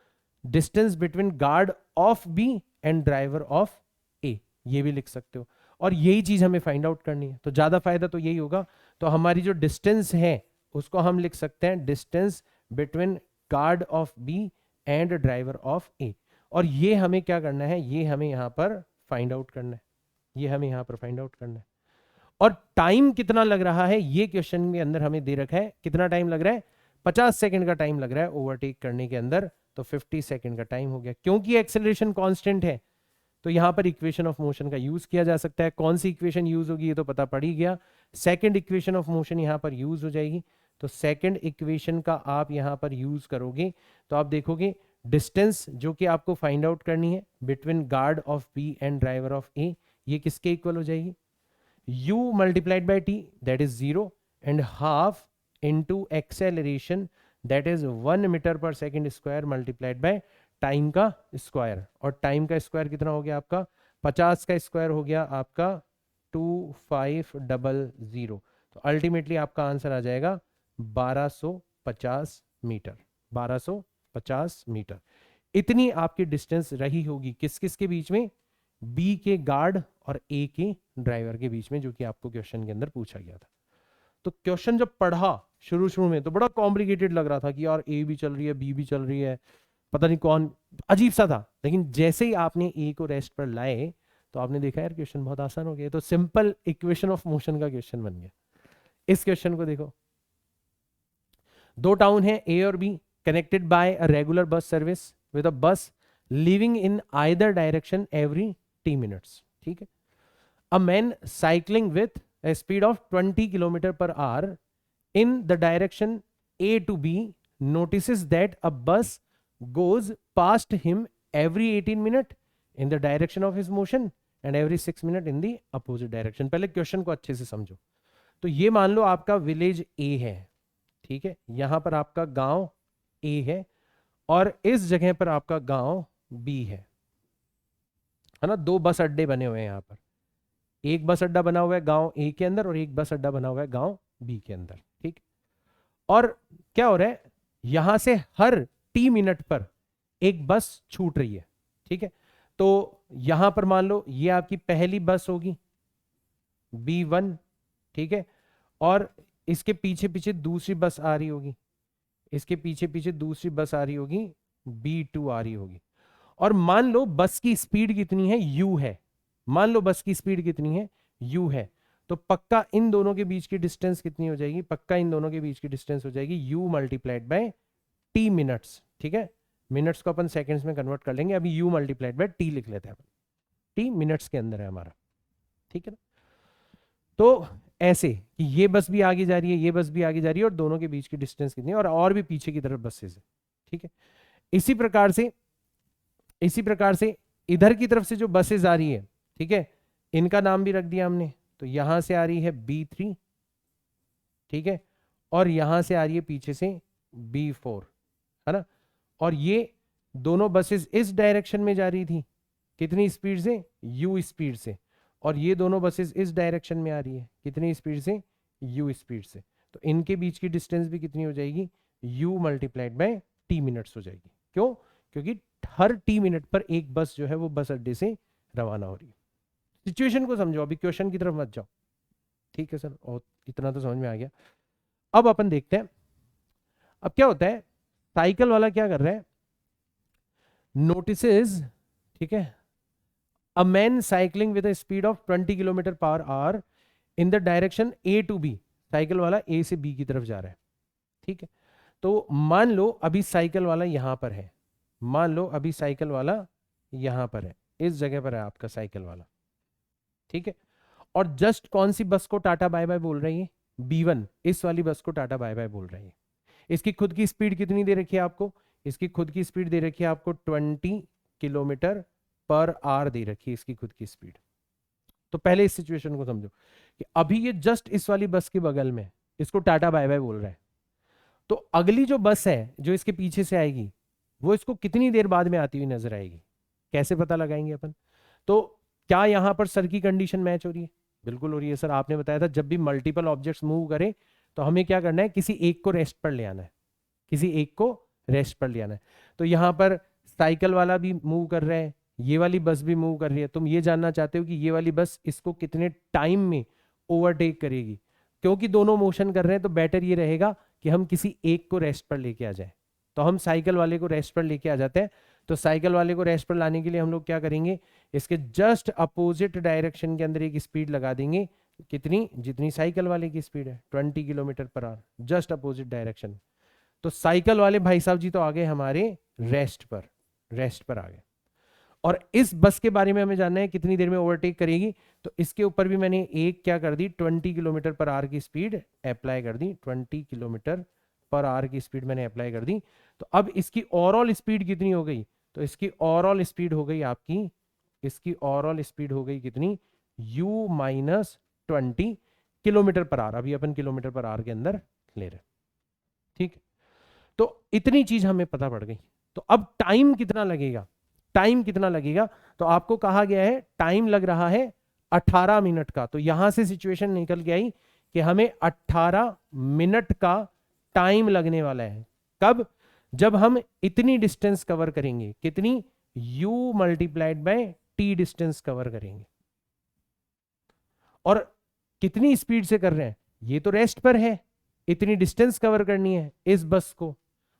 distance between guard of B and driver of A, ये भी लिख सकते हो। और यही चीज हमें फाइंड आउट करनी है, तो ज्यादा फायदा तो यही होगा। तो हमारी जो डिस्टेंस है उसको हम लिख सकते हैं distance between guard of B and driver of A. और ये हमें क्या करना है, ये हमें यहां पर फाइंड आउट करना है, ये हमें यहां पर फाइंड आउट करना है। और टाइम कितना लग रहा है, ये क्वेश्चन के अंदर हमें दे रखा है, कितना टाइम लग रहा है, 50 सेकंड का टाइम लग रहा है ओवरटेक करने के अंदर, तो 50 सेकंड का टाइम हो गया। क्योंकि एक्सेलरेशन कांस्टेंट है तो यहां पर इक्वेशन ऑफ मोशन का यूज किया जा सकता है। कौन सी इक्वेशन यूज होगी ये तो पता पड़ ही गया, सेकंड इक्वेशन ऑफ मोशन यहां पर यूज हो जाएगी। तो सेकंड इक्वेशन का आप यहां पर यूज करोगे तो आप देखोगे डिस्टेंस जो कि आपको फाइंड आउट करनी है between guard of B and driver of A, ये किसके इक्वल हो जाएगी, u multiplied by t that is 0 and half into acceleration that is 1 metre पर second square multiplied by time का स्क्वायर। और टाइम का स्क्वायर कितना हो गया आपका, 50 का स्क्वायर हो गया आपका 2500। तो अल्टीमेटली आपका आंसर आ जाएगा 1250 मीटर, 1250 मीटर। इतनी आपकी डिस्टेंस रही होगी किस किस के बीच में, बी के गार्ड और ए के ड्राइवर के बीच में, जो कि आपको क्वेश्चन के अंदर पूछा गया था। तो क्वेश्चन जब पढ़ा शुरू में तो बड़ा कॉम्प्लिकेटेड लग रहा था कि यार ए भी चल रही है बी भी चल रही है, पता नहीं कौन, अजीब सा था। लेकिन जैसे ही आपने ए को रेस्ट पर लाए तो आपने देखा यार क्वेश्चन बहुत आसान हो गया। तो सिंपल इक्वेशन ऑफ मोशन का क्वेश्चन बन गया। इस क्वेश्चन को देखो, दो टाउन है ए और B connected by a regular bus service with a bus leaving in either direction every T minutes। ठीक है, a man cycling with a speed of 20 km per hour in the direction A to B notices that a bus goes past him every 18 minutes in the direction of his motion and every 6 minutes in the opposite direction। पहले question को अच्छे से समझो। तो ये मान लो आपका village A है, ठीक है, यहां पर आपका गांव A है और इस जगह पर आपका गांव B है ना। दो बस अड्डे बने हुए हैं यहाँ पर, एक बस अड्डा बना हुआ है गांव ए के अंदर और एक बस अड्डा बना हुआ है गांव बी के अंदर। ठीक, और क्या हो रहा है, यहां से हर टी मिनट पर एक बस छूट रही है। ठीक है, तो यहां पर मान लो ये आपकी पहली बस होगी B1, ठीक है, और इसके पीछे पीछे दूसरी बस आ रही होगी, इसके पीछे पीछे दूसरी बस आ रही होगी B2 आ रही होगी। और मान लो बस की स्पीड कितनी है, u है, मान लो बस की स्पीड कितनी है, u है, तो पक्का इन दोनों के बीच की डिस्टेंस कितनी हो जाएगी, पक्का इन दोनों के बीच की डिस्टेंस हो जाएगी u multiplied by t minutes. ठीक है, मिनट्स को अपन सेकंड्स में कन्वर्ट कर लेंगे, अभी u मल्टीप्लाइड बाय t लिख लेते हैं अपन, t मिनट्स के अंदर है हमारा। ठीक है ना, तो ऐसे कि ये बस भी आगे जा रही है, ये बस भी आगे जा रही है, और दोनों के बीच की डिस्टेंस कितनी है, और भी पीछे की तरफ बसेस है। ठीक है, इसी प्रकार से इधर की तरफ से जो बसेस आ रही है, ठीक है, इनका नाम भी रख दिया हमने। तो यहां से आ रही है B3, ठीक है, और यहां से आ रही है पीछे से B4, है ना। और ये दोनों बसेस इस डायरेक्शन में जा रही थी, कितनी स्पीड से, u स्पीड से, और ये दोनों बसेस इस डायरेक्शन में आ रही है, कितनी स्पीड से, u स्पीड से। तो इनके बीच की डिस्टेंस भी कितनी हो जाएगी, u multiplied by t minutes हो जाएगी। क्यों, क्योंकि हर t मिनट पर एक बस जो है वो बस अड्डे से रवाना हो रही है। सिचुएशन को समझो, अभी क्वेश्चन की तरफ मत जाओ। ठीक है सर, और इतना तो समझ में आ गया। अब अपन देखते हैं अब क्या होता है। साइकिल वाला क्या कर रहा है, नोटिसेस, ठीक है, a man cycling with a speed of 20 kilometre per hour in the direction A to B। Cycle वाला A से B की तरफ जा रहा है। ठीक है, तो मान लो अभी साइकिल वाला यहां पर है, मान लो अभी साइकिल वाला यहां पर है, इस जगह पर है आपका साइकिल वाला, ठीक है। और जस्ट कौन सी बस को टाटा बाय बाय बोल रही है, B1, इस वाली बस को टाटा बाय बाय बोल रही है। इसकी खुद की स्पीड कितनी दे रखी है आपको, इसकी खुद की स्पीड दे रखी है आपको 20 किलोमीटर पर आवर दे रखी है इसकी खुद की स्पीड। तो पहले इस सिचुएशन को समझो कि अभी ये जस्ट इस वाली बस के बगल में, इसको टाटा बाय बाय बोल रहा है। तो अगली जो बस है जो इसके पीछे से आएगी वो इसको कितनी देर बाद में आती हुई नजर आएगी, कैसे पता लगाएंगे अपन। तो क्या यहां पर सर की कंडीशन मैच हो रही है, बिल्कुल हो रही है सर। आपने बताया था जब भी मल्टीपल ऑब्जेक्ट्स मूव करें तो हमें क्या करना है, किसी एक को रेस्ट पर ले आना है, किसी एक को रेस्ट पर ले आना है। तो यहां पर साइकिल वाला भी मूव कर रहा है, ये वाली बस भी मूव कर रही है। तुम ये जानना चाहते हो कि ये वाली बस इसको कितने टाइम में ओवरटेक करेगी। क्योंकि दोनों मोशन कर रहे हैं तो बेटर ये रहेगा कि हम किसी एक को रेस्ट पर लेके आ जाए। तो हम साइकिल वाले को रेस्ट पर लेके आ जाते हैं। तो साइकिल वाले को रेस्ट पर लाने के लिए हम लोग क्या करेंगे, इसके जस्ट अपोजिट डायरेक्शन के अंदर एक स्पीड लगा देंगे, कितनी, जितनी साइकिल वाले की स्पीड है 20 kilometre per our, just opposite direction. तो साइकिल वाले भाई साहब जी तो आ गए हमारे रेस्ट पर, रेस्ट पर आ गए। और इस बस के बारे में हमें जानना है कितनी देर में ओवरटेक करेगी। तो इसके ऊपर भी मैंने एक क्या कर दी, 20 किलोमीटर पर आवर की स्पीड अप्लाई कर दी, 20 किलोमीटर पर आवर की स्पीड मैंने अप्लाई कर दी। तो अब इसकी ओवरऑल स्पीड कितनी हो गई, तो इसकी ओवरऑल स्पीड हो गई आपकी, इसकी ओवरऑल स्पीड हो गई कितनी, u minus 20 kilometre per our. अभी अपन किलोमीटर पर आवर के अंदर ले रहे, ठीक। तो इतनी चीज हमें पता पड़ गई। तो अब टाइम कितना लगेगा, टाइम कितना लगेगा, तो आपको कहा गया है टाइम लग रहा है 18 मिनट का। तो यहां से सिचुएशन निकल के आई कि हमें 18 मिनट का टाइम लगने वाला है। कब, जब हम इतनी डिस्टेंस कवर करेंगे, कितनी, u multiplied by t distance cover करेंगे। और कितनी स्पीड से कर रहे हैं, ये तो रेस्ट पर है, इतनी डिस्टेंस कवर करनी है इस बस को,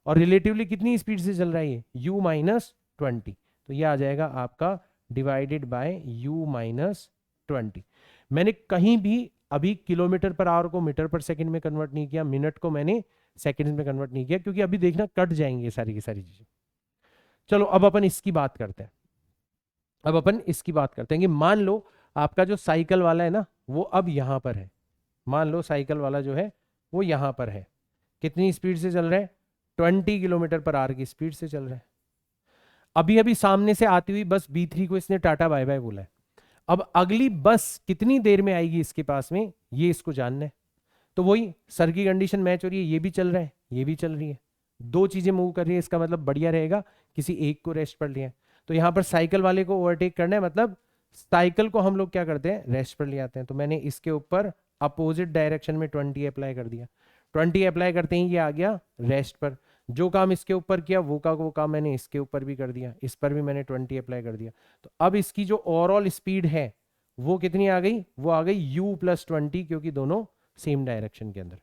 और रिलेटिवली कितनी स्पीड से चल रहा है ये, u माइनस 20। तो ये आ जाएगा आपका डिवाइडेड बाय u माइनस 20। मैंने कहीं भी अभी किलोमीटर पर आवर को मीटर पर सेकंड में कन्वर्ट नहीं किया, मिनट को मैंने सेकंड में कन्वर्ट नहीं किया, क्योंकि अभी देखना कट जाएंगे सारी की सारी चीजें। चलो अब अपन इसकी बात करते हैं, अब अपन इसकी बात करते हैं कि मान लो आपका जो साइकिल वाला है ना वो अब यहां पर है। मान लो साइकिल वाला जो है वो यहां पर है, कितनी स्पीड से चल रहा है, 20 किलोमीटर पर आवर की स्पीड से चल रहा है। अभी अभी सामने से आती हुई बस B3 को इसने टाटा बाय बाय बोला है। अब अगली बस कितनी देर में आएगी इसके पास में, ये इसको जानना है। तो वही सर की कंडीशन मैच हो रही है, ये भी चल रहा है, ये भी चल रही है, दो चीजें मूव कर रही है, इसका मतलब बढ़िया रहेगा किसी एक को रेस्ट पर लिया। तो यहां पर साइकिल वाले को ओवरटेक करना है, मतलब साइकिल को हम लोग क्या करते हैं, रेस्ट पर ले आते हैं। तो मैंने इसके ऊपर अपोजिट डायरेक्शन में 20 अप्लाई कर दिया। 20 अप्लाई करते ही ये आ गया रेस्ट पर। जो काम इसके ऊपर किया वो काम मैंने इसके ऊपर भी कर दिया, इस पर भी मैंने 20 अप्लाई कर दिया। तो अब इसकी जो ओवरऑल स्पीड है वो कितनी आ गई, वो आ गई u प्लस 20, क्योंकि दोनों सेम डायरेक्शन के अंदर।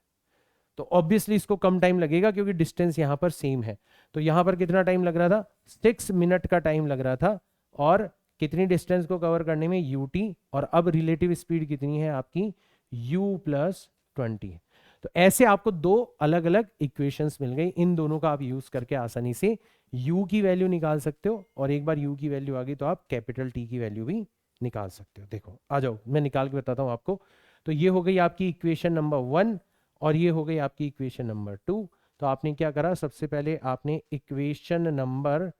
तो ऑब्वियसली इसको कम टाइम लगेगा क्योंकि डिस्टेंस यहां पर सेम है। तो यहां पर कितना टाइम लग रहा था, 6 मिनट का टाइम लग रहा था। और कितनी डिस्टेंस को कवर करने में, ut, और अब रिलेटिव स्पीड कितनी है आपकी, u प्लस 20। तो ऐसे आपको दो अलग अलग इक्वेशंस मिल गई, इन दोनों का आप यूज करके आसानी से u की वैल्यू निकाल सकते हो। और एक बार u की वैल्यू आ गई तो आप कैपिटल T की वैल्यू भी निकाल सकते हो। देखो आ जाओ मैं निकाल के बताता हूं आपको। तो ये हो गई आपकी इक्वेशन नंबर 1 और ये हो गई आपकी इक्वेशन नंबर 2। तो आपने क्या करा, सबसे पहले आपने इक्वेशन नंबर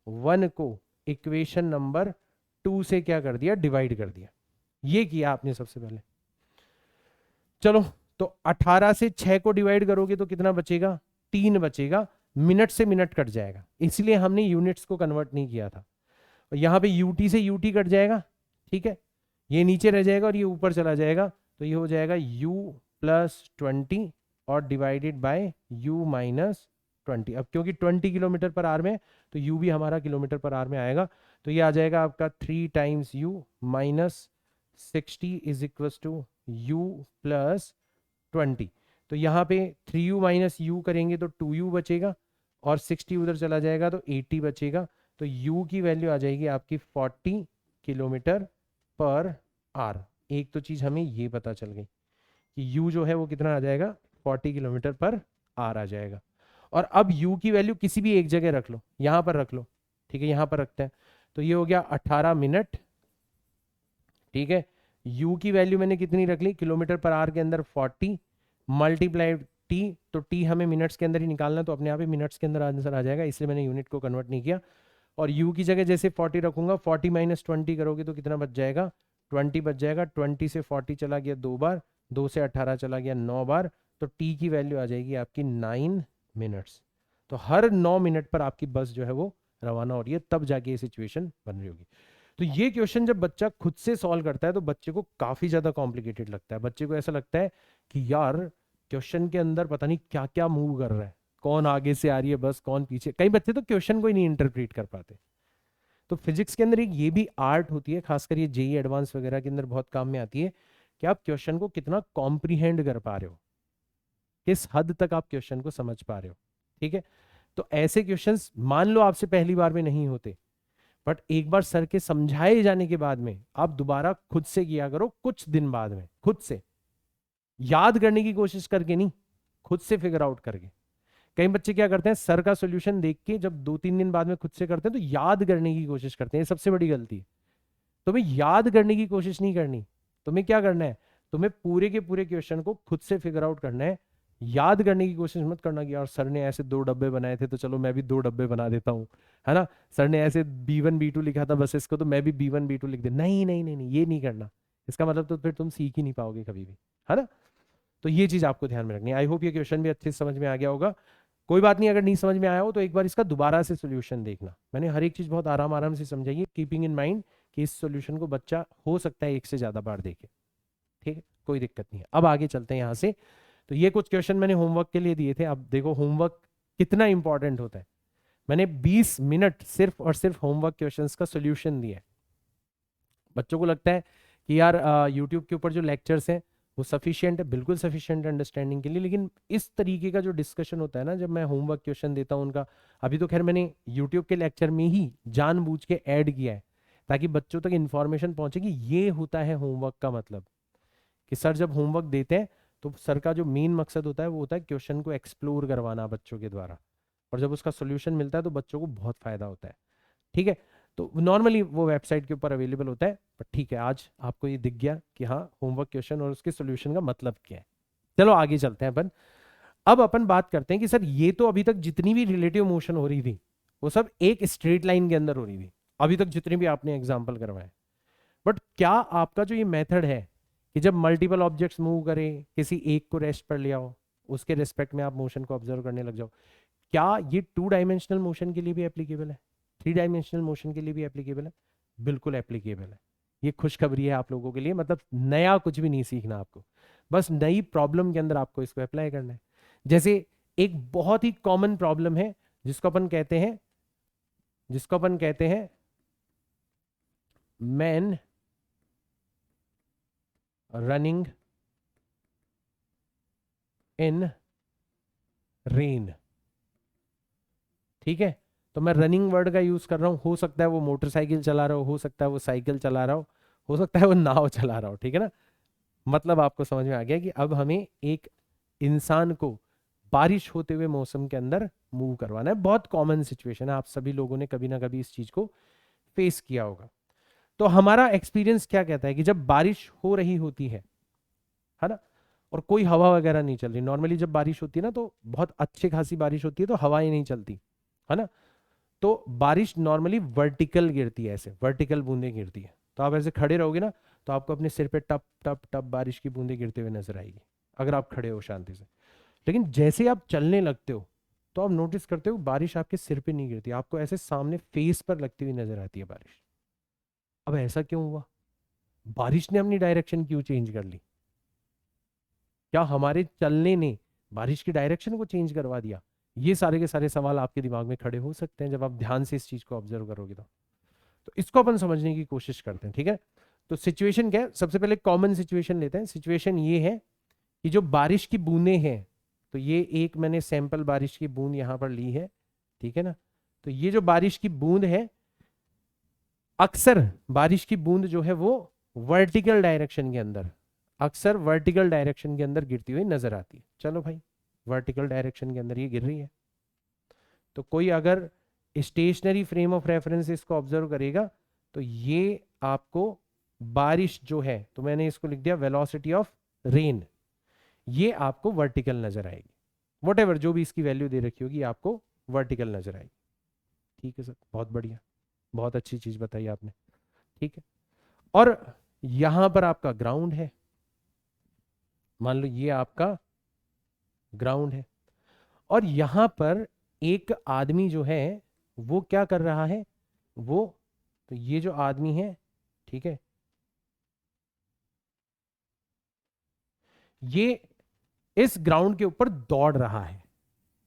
1 को इक्वेशन नंबर 2 से क्या कर दिया, डिवाइड कर दिया। ये किया आपने सबसे पहले। चलो तो 18 से 6 को डिवाइड करोगे तो कितना बचेगा, 3 बचेगा। मिनट से मिनट कट जाएगा, इसलिए हमने यूनिट्स को कन्वर्ट नहीं किया था। और यहां पे यूटी से यूटी कट जाएगा, ठीक है, ये नीचे रह जाएगा और ये ऊपर चला जाएगा। तो ये हो जाएगा u प्लस 20 और डिवाइडेड बाय u माइनस 20। अब क्योंकि 20 किलोमीटर पर आवर में तो u भी हमारा किलोमीटर पर आवर में आएगा। तो ये आ जाएगा आपका 3 times u minus 60 is equal to u plus 20। तो यहाँ पे 3u माइनस u करेंगे तो 2u बचेगा और 60 उधर चला जाएगा तो 80 बचेगा। तो u की वैल्यू आ जाएगी आपकी 40 किलोमीटर पर आवर। एक तो चीज हमें ये पता चल गई कि u जो है वो कितना आ जाएगा, 40 किलोमीटर पर आवर आ जाएगा। और अब u की वैल्यू किसी भी एक जगह रख लो, यहां पर रख लो, ठीक है, यहां पर रखते हैं। तो ये हो गया 18 मिनट, ठीक है। u की वैल्यू मैंने कितनी रख ली, किलोमीटर पर आवर के अंदर 40 मल्टीप्लाइड t, तो t हमें मिनट्स के अंदर ही निकालना, तो अपने आप ही मिनट्स के अंदर आंसर आ जाएगा, इसलिए मैंने यूनिट को कन्वर्ट नहीं किया। और u की जगह जैसे 40 रखूंगा, 40 माइनस 20 करोगे तो कितना बच जाएगा, 20 बच जाएगा। 20 से 40 चला गया 2 बार, 2 से 18 चला गया 9 बार, तो t की वैल्यू आ जाएगी आपकी 9 मिनट्स। तो हर 9 मिनट पर आपकी बस जो है वो रवाना हो रही है, तब जाके ये सिचुएशन बन रही होगी। तो ये क्वेश्चन जब बच्चा खुद से सॉल्व करता है तो बच्चे को काफी ज्यादा कॉम्प्लिकेटेड लगता है। बच्चे को ऐसा लगता है कि यार क्वेश्चन के अंदर पता नहीं क्या क्या मूव कर रहा है, कौन आगे से आ रही है बस, कौन पीछे। कई बच्चे तो क्वेश्चन को ही नहीं इंटरप्रेट कर पाते। तो फिजिक्स के अंदर एक ये भी आर्ट होती है, खासकर ये जेई एडवांस वगैरह के अंदर बहुत काम में आती है, कि आप क्वेश्चन को कितना कॉम्प्रीहेंड कर पा रहे हो, किस हद तक आप क्वेश्चन को समझ पा रहे हो, ठीक है। तो ऐसे क्वेश्चंस मान लो आपसे पहली बार में नहीं होते, बट एक बार सर के समझाए जाने के बाद में आप दोबारा खुद से किया करो, कुछ दिन बाद में खुद से, याद करने की कोशिश करके नहीं, खुद से फिगर आउट करके। कई बच्चे क्या करते हैं, सर का सॉल्यूशन देख के जब 2-3 दिन बाद में खुद से करते हैं तो याद करने की कोशिश करते हैं, ये सबसे बड़ी गलती है। तुम्हें याद करने की कोशिश नहीं करनी, तुम्हें क्या करना है, तुम्हें पूरे के पूरे क्वेश्चन को खुद से फिगर आउट करना है। याद करने की कोशिश मत करना कि यार सर ने ऐसे 2 डब्बे बनाए थे तो चलो मैं भी 2 डब्बे बना देता हूँ, है ना, सर ने ऐसे B1 B2 लिखा था बस इसको, तो मैं भी B1 B2 लिख दे। नहीं नहीं नहीं नहीं, ये नहीं करना। इसका मतलब तो फिर तुम सीख ही नहीं पाओगे कभी भी, है ना। तो ये चीज आपको ध्यान में रखनी है। आई होप ये क्वेश्चन भी अच्छे से समझ में आ गया होगा। कोई बात नहीं, अगर नहीं समझ में आया हो तो एक बार इसका दोबारा से सोल्यूशन देखना। मैंने हर एक चीज बहुत आराम आराम से समझाई है, कीपिंग इन माइंड कि इस सोल्यूशन को बच्चा हो सकता है एक से ज्यादा बार देखे, ठीक है, कोई दिक्कत नहीं है। अब आगे चलते हैं यहाँ से। तो ये कुछ क्वेश्चन मैंने होमवर्क के लिए दिए थे। अब देखो होमवर्क कितना इंपॉर्टेंट होता है। मैंने 20 मिनट सिर्फ और सिर्फ होमवर्क क्वेश्चंस का सोल्यूशन दिया है। बच्चों को लगता है कि यार यूट्यूब के ऊपर जो लेक्चर्स हैं वो सफिशिएंट है, बिल्कुल सफिशिएंट अंडरस्टैंडिंग के लिए, लेकिन इस तरीके का जो डिस्कशन होता है ना, जब मैं होमवर्क क्वेश्चन देता हूँ उनका, अभी तो खैर मैंने यूट्यूब के लेक्चर में ही जानबूझ के ऐड किया है ताकि बच्चों तक इन्फॉर्मेशन पहुंचे कि ये होता है होमवर्क का मतलब, कि सर जब होमवर्क देते हैं तो सर का जो मेन मकसद होता है वो होता है क्वेश्चन को एक्सप्लोर करवाना बच्चों के द्वारा, और जब उसका सोल्यूशन मिलता है तो बच्चों को बहुत फायदा होता है, ठीक है। तो नॉर्मली वो वेबसाइट के ऊपर अवेलेबल होता है, पर ठीक है आज आपको ये दिख गया कि हाँ होमवर्क क्वेश्चन और उसके सोल्यूशन का मतलब क्या है। चलो आगे चलते हैं अपन। अब अपन बात करते हैं कि सर ये तो अभी तक जितनी भी रिलेटिव मोशन हो रही थी वो सब एक स्ट्रेट लाइन के अंदर हो रही थी, अभी तक जितनी भी आपने एग्जाम्पल करवाए, बट क्या आपका जो ये मेथड है कि जब मल्टीपल ऑब्जेक्ट्स मूव करें किसी एक को रेस्ट पर ले आओ, उसके रेस्पेक्ट में आप मोशन को ऑब्जर्व करने लग जाओ, क्या ये 2 डायमेंशनल मोशन के लिए भी एप्लीकेबल है, 3 डायमेंशनल मोशन के लिए भी एप्लीकेबल है? बिल्कुल एप्लीकेबल है। ये खुशखबरी है आप लोगों के लिए, मतलब नया कुछ भी नहीं सीखना आपको, बस नई प्रॉब्लम के अंदर आपको इसको अप्लाई करना है। जैसे एक बहुत ही कॉमन प्रॉब्लम है जिसको अपन कहते हैं मैन रनिंग इन रेन, ठीक है। तो मैं रनिंग वर्ड का यूज कर रहा हूं, हो सकता है वो मोटरसाइकिल चला रहा हो सकता है वो साइकिल चला रहा हो सकता है वो नाव चला रहा हो, ठीक है ना। मतलब आपको समझ में आ गया कि अब हमें एक इंसान को बारिश होते हुए मौसम के अंदर मूव करवाना है। बहुत कॉमन सिचुएशन है, आप सभी लोगों ने कभी ना कभी इस चीज को फेस किया होगा। तो हमारा एक्सपीरियंस क्या कहता है कि जब बारिश हो रही होती है ना, और कोई हवा वगैरह नहीं चल रही, नॉर्मली जब बारिश होती है ना तो बहुत अच्छी खासी बारिश होती है तो हवाएं नहीं चलती, है ना। तो बारिश नॉर्मली वर्टिकल गिरती है, ऐसे वर्टिकल बूंदें गिरती है। तो आप ऐसे खड़े रहोगे ना तो आपको अपने सिर पे टप टप टप बारिश की बूंदें गिरते हुए नजर आएगी, अगर आप खड़े हो शांति से। लेकिन जैसे आप चलने लगते हो तो आप नोटिस करते हो बारिश आपके सिर पे नहीं गिरती, आपको ऐसे सामने फेस पर लगती हुई नजर आती है बारिश। अब ऐसा क्यों हुआ? बारिश ने अपनी डायरेक्शन क्यों चेंज कर ली? क्या हमारे चलने ने बारिश की डायरेक्शन को चेंज करवा दिया? ये सारे के सारे सवाल आपके दिमाग में खड़े हो सकते हैं जब आप ध्यान से इस चीज को ऑब्जर्व करोगे तो इसको अपन समझने की कोशिश करते हैं, ठीक है। तो सिचुएशन क्या है, सबसे पहले कॉमन सिचुएशन लेते हैं। सिचुएशन ये है कि जो बारिश की बूंदें हैं, तो ये एक मैंने सैंपल बारिश की बूंद यहां पर ली है, ठीक है ना। तो ये जो बारिश की बूंद है, अक्सर बारिश की बूंद जो है वो वर्टिकल डायरेक्शन के अंदर, अक्सर वर्टिकल डायरेक्शन के अंदर गिरती हुई नजर आती है। चलो भाई, वर्टिकल डायरेक्शन के अंदर ये गिर रही है, तो कोई अगर स्टेशनरी फ्रेम ऑफ रेफरेंस से इसको ऑब्जर्व करेगा तो ये आपको बारिश जो है, तो मैंने इसको लिख दिया वेलोसिटी ऑफ रेन, ये आपको वर्टिकल नजर आएगी। वॉट जो भी इसकी वैल्यू दे रखी होगी आपको वर्टिकल नजर आएगी। ठीक है सर, बहुत बढ़िया, बहुत अच्छी चीज बताई आपने। ठीक है, और यहां पर आपका ग्राउंड है, मान लो ये आपका ग्राउंड है, और यहां पर एक आदमी जो है वो क्या कर रहा है, वो तो ये जो आदमी है, ठीक है, ये इस ग्राउंड के ऊपर दौड़ रहा है।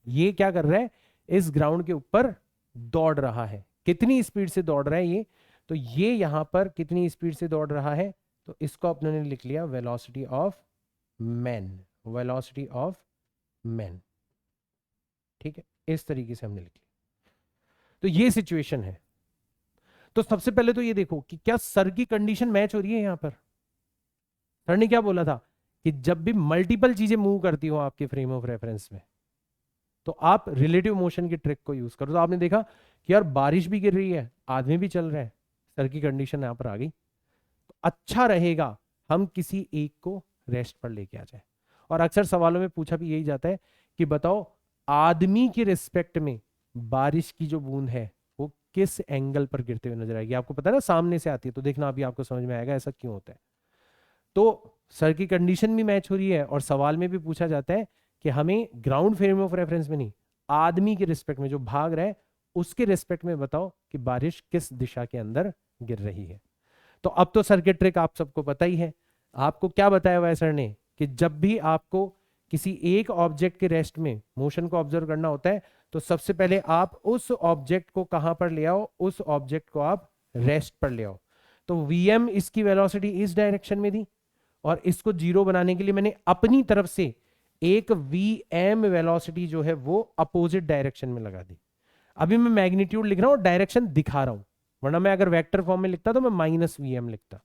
ये क्या कर रहा है, इस ग्राउंड के ऊपर दौड़ रहा है। कितनी स्पीड से दौड़ रहा है ये, तो ये यहां पर कितनी स्पीड से दौड़ रहा है, तो इसको अपने ने लिख लिया velocity of man, velocity of man. ठीक है, इस तरीके से हमने लिख लिया। तो ये सिचुएशन है। तो सबसे पहले तो ये देखो कि क्या सर की कंडीशन मैच हो रही है। यहां पर सर ने क्या बोला था कि जब भी मल्टीपल चीजें मूव करती हो आपके फ्रेम ऑफ रेफरेंस में, तो आप रिलेटिव मोशन की ट्रिक को यूज करो। तो आपने देखा कि यार बारिश भी गिर रही है, आदमी भी चल रहा है, सर की कंडीशन यहां पर आ गई। तो अच्छा रहेगा हम किसी एक को रेस्ट पर लेके आ जाए। और अक्सर सवालों में पूछा भी यही जाता है कि बताओ आदमी के रिस्पेक्ट में बारिश की जो बूंद है वो किस एंगल पर गिरते हुए नजर आएगी। आपको पता है ना, सामने से आती है, तो देखना अभी आपको समझ में आएगा ऐसा क्यों होता है। तो सर की कंडीशन भी मैच हो रही है, और सवाल में भी पूछा जाता है कि हमें ग्राउंड फ्रेम ऑफ रेफरेंस में नहीं, आदमी के रिस्पेक्ट में जो भाग रहा है उसके रिस्पेक्ट में बताओ कि बारिश किस दिशा के अंदर गिर रही है। तो अब तो सर के ट्रिक आप सबको पता ही है। आपको क्या बताया हुआ है सर ने कि जब भी आपको किसी एक ऑब्जेक्ट के रेस्ट में मोशन को ऑब्जर्व करना होता है तो सबसे पहले आप उस ऑब्जेक्ट को कहां पर ले आओ, उस ऑब्जेक्ट को आप रेस्ट पर ले आओ। तो वीएम इसकी वेलोसिटी इस डायरेक्शन में दी, और इसको जीरो बनाने के लिए मैंने अपनी तरफ से एक वीएम वेलोसिटी जो है वो अपोजिट डायरेक्शन में लगा दी। अभी मैं मैग्नीट्यूड लिख रहा हूं, डायरेक्शन दिखा रहा हूं, वरना मैं अगर वेक्टर फॉर्म में लिखता तो मैं माइनस वीएम लिखता,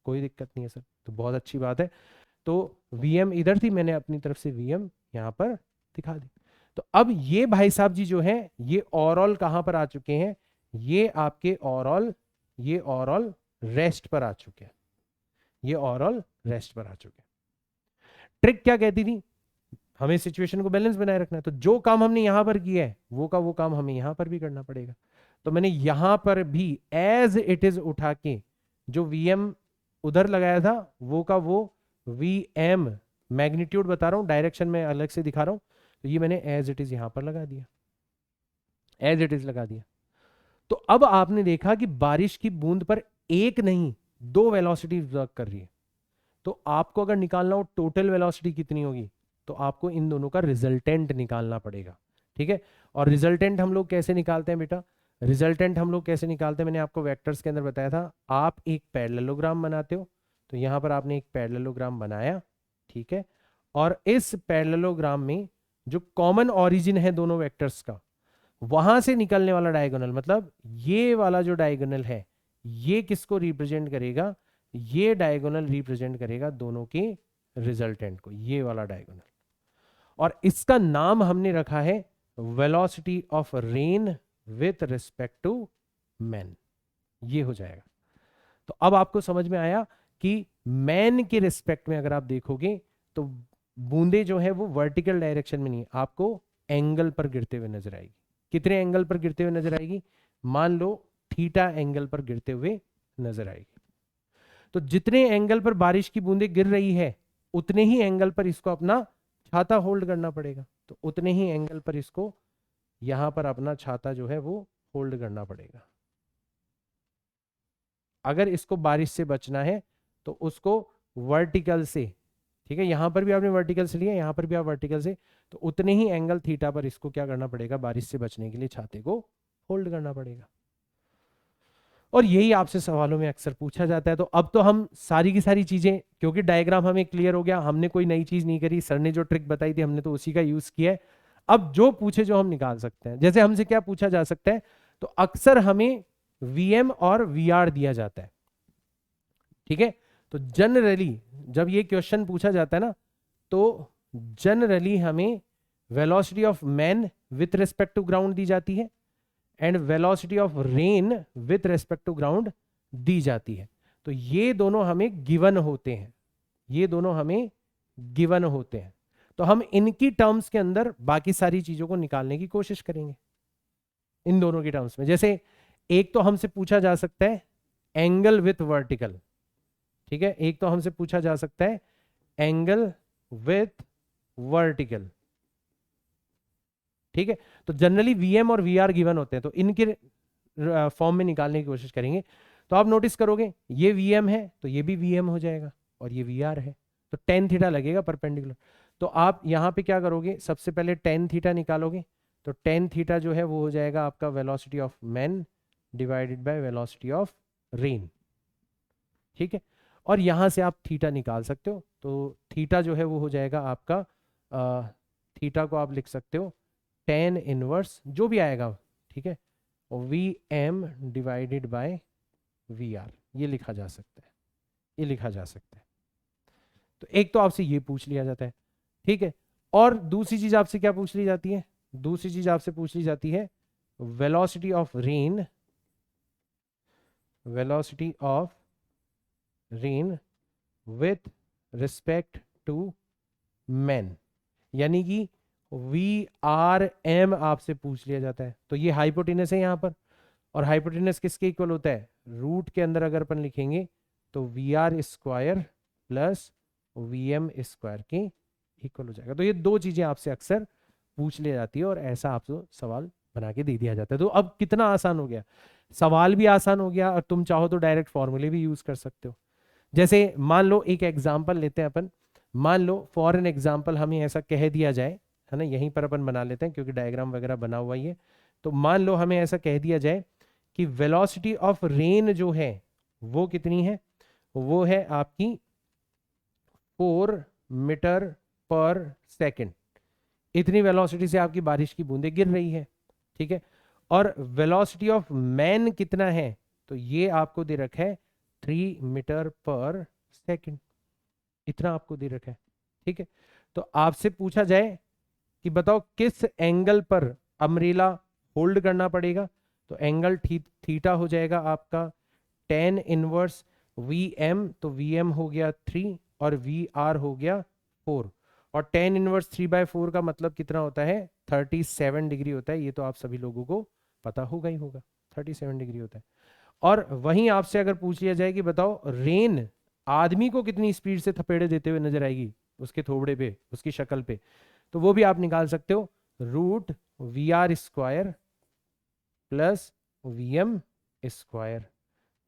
कोई दिक्कत नहीं है सर। तो बहुत अच्छी बात है। तो वीएम इधर थी, मैंने अपनी तरफ से वीएम यहां पर दिखा दी। तो अब ये भाई साहब जी जो है ये ओवरऑल कहां पर आ चुके हैं, ये आपके ओवरऑल, ये ओवरऑल रेस्ट पर आ चुके हैं, ये ओवरऑल रेस्ट पर आ चुके हैं। ट्रिक क्या कहती थी, हमें सिचुएशन को बैलेंस बनाए रखना है। तो जो काम हमने यहां पर किया है वो का वो काम हमें यहां पर भी करना पड़ेगा। तो मैंने यहां पर भी एज इट इज उठा के जो वीएम उधर लगाया था वो का वो वीएम, मैग्नीट्यूड बता रहा हूं, डायरेक्शन में अलग से दिखा रहा हूं, तो ये मैंने एज इट इज यहां पर लगा दिया, एज इट इज लगा दिया। तो अब आपने देखा कि बारिश की बूंद पर एक नहीं दो वेलोसिटी वर्क कर रही है। तो आपको अगर निकालना हो टोटल वेलोसिटी कितनी होगी, तो आपको इन दोनों का रिजल्टेंट निकालना पड़ेगा। ठीक है, और रिजल्टेंट हम लोग कैसे निकालते हैं बेटा, रिजल्टेंट हम लोग कैसे निकालते हैं, मैंने आपको वेक्टर्स के अंदर बताया था। आप एक पैरेललोग्राम बनाते हो, तो यहां पर आपने एक पैरेललोग्राम बनाया, ठीक है, और इस पैरेललोग्राम में जो कॉमन ओरिजिन है दोनों वेक्टर्स का, वहां से निकलने वाला डायगोनल, मतलब ये वाला जो डायगोनल है ये किसको रिप्रेजेंट करेगा, ये डायगोनल रिप्रेजेंट करेगा दोनों के रिजल्टेंट को, ये वाला डायगोनल। और इसका नाम हमने रखा है velocity of rain with respect to man, ये हो जाएगा। तो अब आपको समझ में आया कि मैन के रिस्पेक्ट में अगर आप देखोगे तो बूंदे जो है वो वर्टिकल डायरेक्शन में नहीं, आपको एंगल पर गिरते हुए नजर आएगी। कितने एंगल पर गिरते हुए नजर आएगी, मान लो थीटा एंगल पर गिरते हुए नजर आएगी। तो जितने एंगल पर बारिश की बूंदें गिर रही है उतने ही एंगल पर इसको अपना छाता होल्ड करना पड़ेगा। तो उतने ही एंगल पर इसको यहां पर अपना छाता जो है वो होल्ड करना पड़ेगा। अगर इसको बारिश से बचना है तो उसको वर्टिकल से, ठीक है, यहां पर भी आपने वर्टिकल से लिया, यहां पर भी आप वर्टिकल से, तो उतने ही एंगल थीटा पर इसको क्या करना पड़ेगा, बारिश से बचने के लिए छाते को होल्ड करना पड़ेगा। और यही आपसे सवालों में अक्सर पूछा जाता है। तो अब तो हम सारी की सारी चीजें, क्योंकि डायग्राम हमें क्लियर हो गया, हमने कोई नई चीज नहीं करी, सर ने जो ट्रिक बताई थी हमने तो उसी का यूज किया है। अब जो पूछे जो हम निकाल सकते हैं, जैसे हमसे क्या पूछा जा सकता है, तो अक्सर हमें वीएम और वीआर दिया जाता है, ठीक है। तो जनरली जब ये क्वेश्चन पूछा जाता है ना, तो जनरली हमें velocity of man with respect to ground दी जाती है, and velocity of rain with respect to ground दी जाती है। तो ये दोनों हमें गिवन होते हैं, ये दोनों हमें गिवन होते हैं। तो हम इनकी टर्म्स के अंदर बाकी सारी चीजों को निकालने की कोशिश करेंगे इन दोनों की टर्म्स में। जैसे एक तो हमसे पूछा जा सकता है एंगल विथ वर्टिकल, ठीक है, एक तो हमसे पूछा जा सकता है एंगल विथ वर्टिकल, ठीक है। तो जनरली वीएम और वीआर गिवन होते हैं, तो इनके फॉर्म में निकालने की कोशिश करेंगे। तो आप नोटिस करोगे ये वीएम है तो ये भी वीएम हो जाएगा, और ये वीआर है तो टेन थीटा लगेगा परपेंडिकुलर। तो आप यहां पे क्या करोगे, सबसे पहले टेन थीटा निकालोगे। तो टेन थीटा जो है वो हो जाएगा आपका velocity of man divided by velocity of rain, ठीक है। और यहां से आप थीटा निकाल सकते हो। तो थीटा जो है वो हो जाएगा आपका, थीटा को आप लिख सकते हो टेन इनवर्स जो भी आएगा, ठीक है, V M divided by V R, ये लिखा जा सकता है, ये लिखा जा सकता है। तो एक तो आपसे ये पूछ लिया जाता है, ठीक है। और दूसरी चीज आपसे क्या पूछ ली जाती है, दूसरी चीज आपसे पूछ ली जाती है velocity of rain, velocity of rain with respect to man, यानी कि वी आर एम आपसे पूछ लिया जाता है। तो ये हाइपोटेनस है यहाँ पर, और हाइपोटेनस किसके इक्वल होता है, रूट के अंदर अगर अपन लिखेंगे तो V R square plus V M square के इक्वल हो जाएगा। तो ये दो चीजें आपसे अक्सर पूछ ली जाती है, और ऐसा आपको सवाल बना के दे दिया जाता है। तो अब कितना आसान हो गया, सवाल भी आसान हो गया, और तुम चाहो तो डायरेक्ट फॉर्मूले भी यूज कर सकते हो। जैसे मान लो एक एग्जाम्पल लेते हैं अपन, मान लो फॉर एन एग्जाम्पल हमें ऐसा कह दिया जाए, है ना, यहीं पर अपन बना लेते हैं क्योंकि डायग्राम वगैरह बना हुआ ही है। तो मान लो हमें ऐसा कह दिया जाए कि वेलोसिटी ऑफ रेन जो है वो कितनी है, वो है आपकी 4 मीटर पर सेकेंड, इतनी वेलोसिटी से आपकी बारिश की बूंदें गिर रही है, ठीक है। और वेलोसिटी ऑफ मैन कितना है, तो ये आपको दे रखा है 3 मीटर पर सेकेंड, इतना आपको दे रखा है, ठीक है। तो आपसे पूछा जाए कि बताओ किस एंगल पर अम्ब्रेला होल्ड करना पड़ेगा, तो एंगल थीटा हो जाएगा आपका टेन इनवर्स वी एम, तो वी एम हो गया 3 और वी आर हो गया 4, और टेन इनवर्स 3/4 का मतलब कितना होता है 37 डिग्री होता है। ये तो आप सभी लोगों को पता होगा ही होगा, 37 डिग्री होता है। और वहीं आपसे अगर पूछ लिया जाए कि बताओ रेन आदमी को कितनी स्पीड से थपेड़े देते हुए नजर आएगी उसके थोबड़े पे, उसकी शक्ल पे, तो वो भी आप निकाल सकते हो, root V R square plus V M square,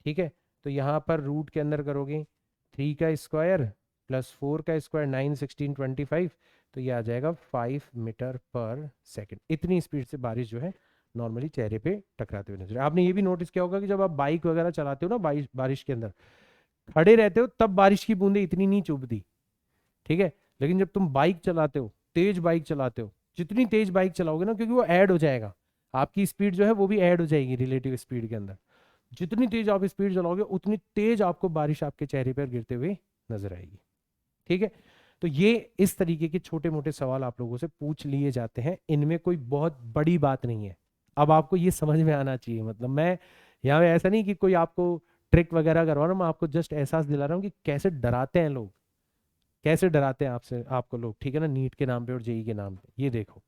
ठीक है। तो यहां पर रूट के अंदर करोगे 3 का स्क्वायर प्लस 4 का स्क्वायर 9 16 25, तो ये आ जाएगा 5 मीटर पर सेकेंड। इतनी स्पीड से बारिश जो है नॉर्मली चेहरे पे टकराते हुए नजर। आपने ये भी नोटिस किया होगा कि जब आप बाइक वगैरह चलाते हो ना, बारिश के अंदर खड़े रहते हो तब बारिश की बूंदें इतनी नहीं चुभती, ठीक है। लेकिन जब तुम बाइक चलाते हो, तेज बाइक चलाते हो, जितनी तेज बाइक चलाओगे ना, क्योंकि वो ऐड हो जाएगा, आपकी स्पीड जो है वो भी ऐड हो जाएगी रिलेटिव स्पीड के अंदर, जितनी तेज आप स्पीड चलाओगे उतनी तेज आपको बारिश आपके चेहरे पर गिरते हुए नजर आएगी, ठीक है। तो ये इस तरीके के छोटे मोटे सवाल आप लोगों से पूछ लिए जाते हैं, इनमें कोई बहुत बड़ी बात नहीं है। अब आपको ये समझ में आना चाहिए, मतलब मैं यहाँ पे ऐसा नहीं कि कोई आपको ट्रिक वगैरह करवा रहा हूँ, मैं आपको जस्ट एहसास दिला रहा हूँ कि कैसे डराते हैं लोग, कैसे डराते हैं आपसे, आपको लोग, ठीक है ना, नीट के नाम पे और जेई के नाम पे, ये देखो।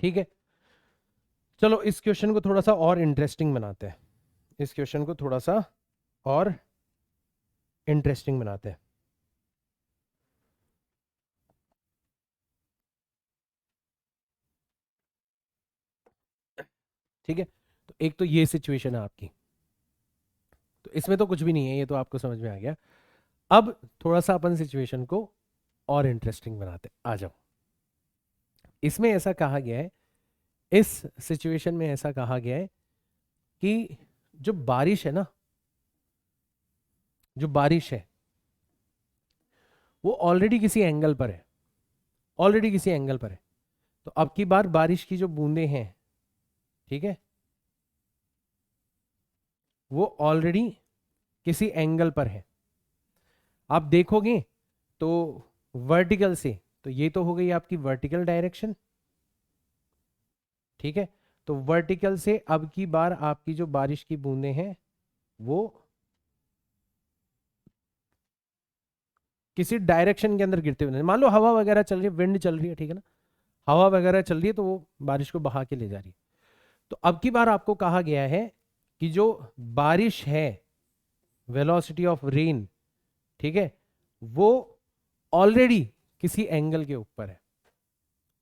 ठीक है, चलो इस क्वेश्चन को थोड़ा सा और इंटरेस्टिंग बनाते हैं, इस क्वेश्चन को थोड़ा सा और इंटरेस्टिंग बनाते हैं। ठीक है, तो एक तो ये सिचुएशन है आपकी, तो इसमें तो कुछ भी नहीं है, ये तो आपको समझ में आ गया। अब थोड़ा सा अपन सिचुएशन को और इंटरेस्टिंग बनाते हैं, आ जाओ। इसमें ऐसा कहा गया है, इस सिचुएशन में ऐसा कहा गया है कि जो बारिश है ना, जो बारिश है वो ऑलरेडी किसी एंगल पर है, ऑलरेडी किसी एंगल पर है। तो अब की बार बारिश की जो बूंदें हैं, ठीक है, वो ऑलरेडी किसी एंगल पर है। आप देखोगे तो वर्टिकल से, तो ये तो हो गई आपकी वर्टिकल डायरेक्शन, ठीक है। तो वर्टिकल से अब की बार आपकी जो बारिश की बूंदें हैं वो किसी डायरेक्शन के अंदर गिरते हुए, मान लो हवा वगैरह चल रही है, विंड चल रही है, ठीक है ना, हवा वगैरह चल रही है तो वो बारिश को बहा के ले जा रही है। तो अब की बार आपको कहा गया है कि जो बारिश है, वेलोसिटी ऑफ रेन, ठीक है, वो ऑलरेडी किसी एंगल के ऊपर है,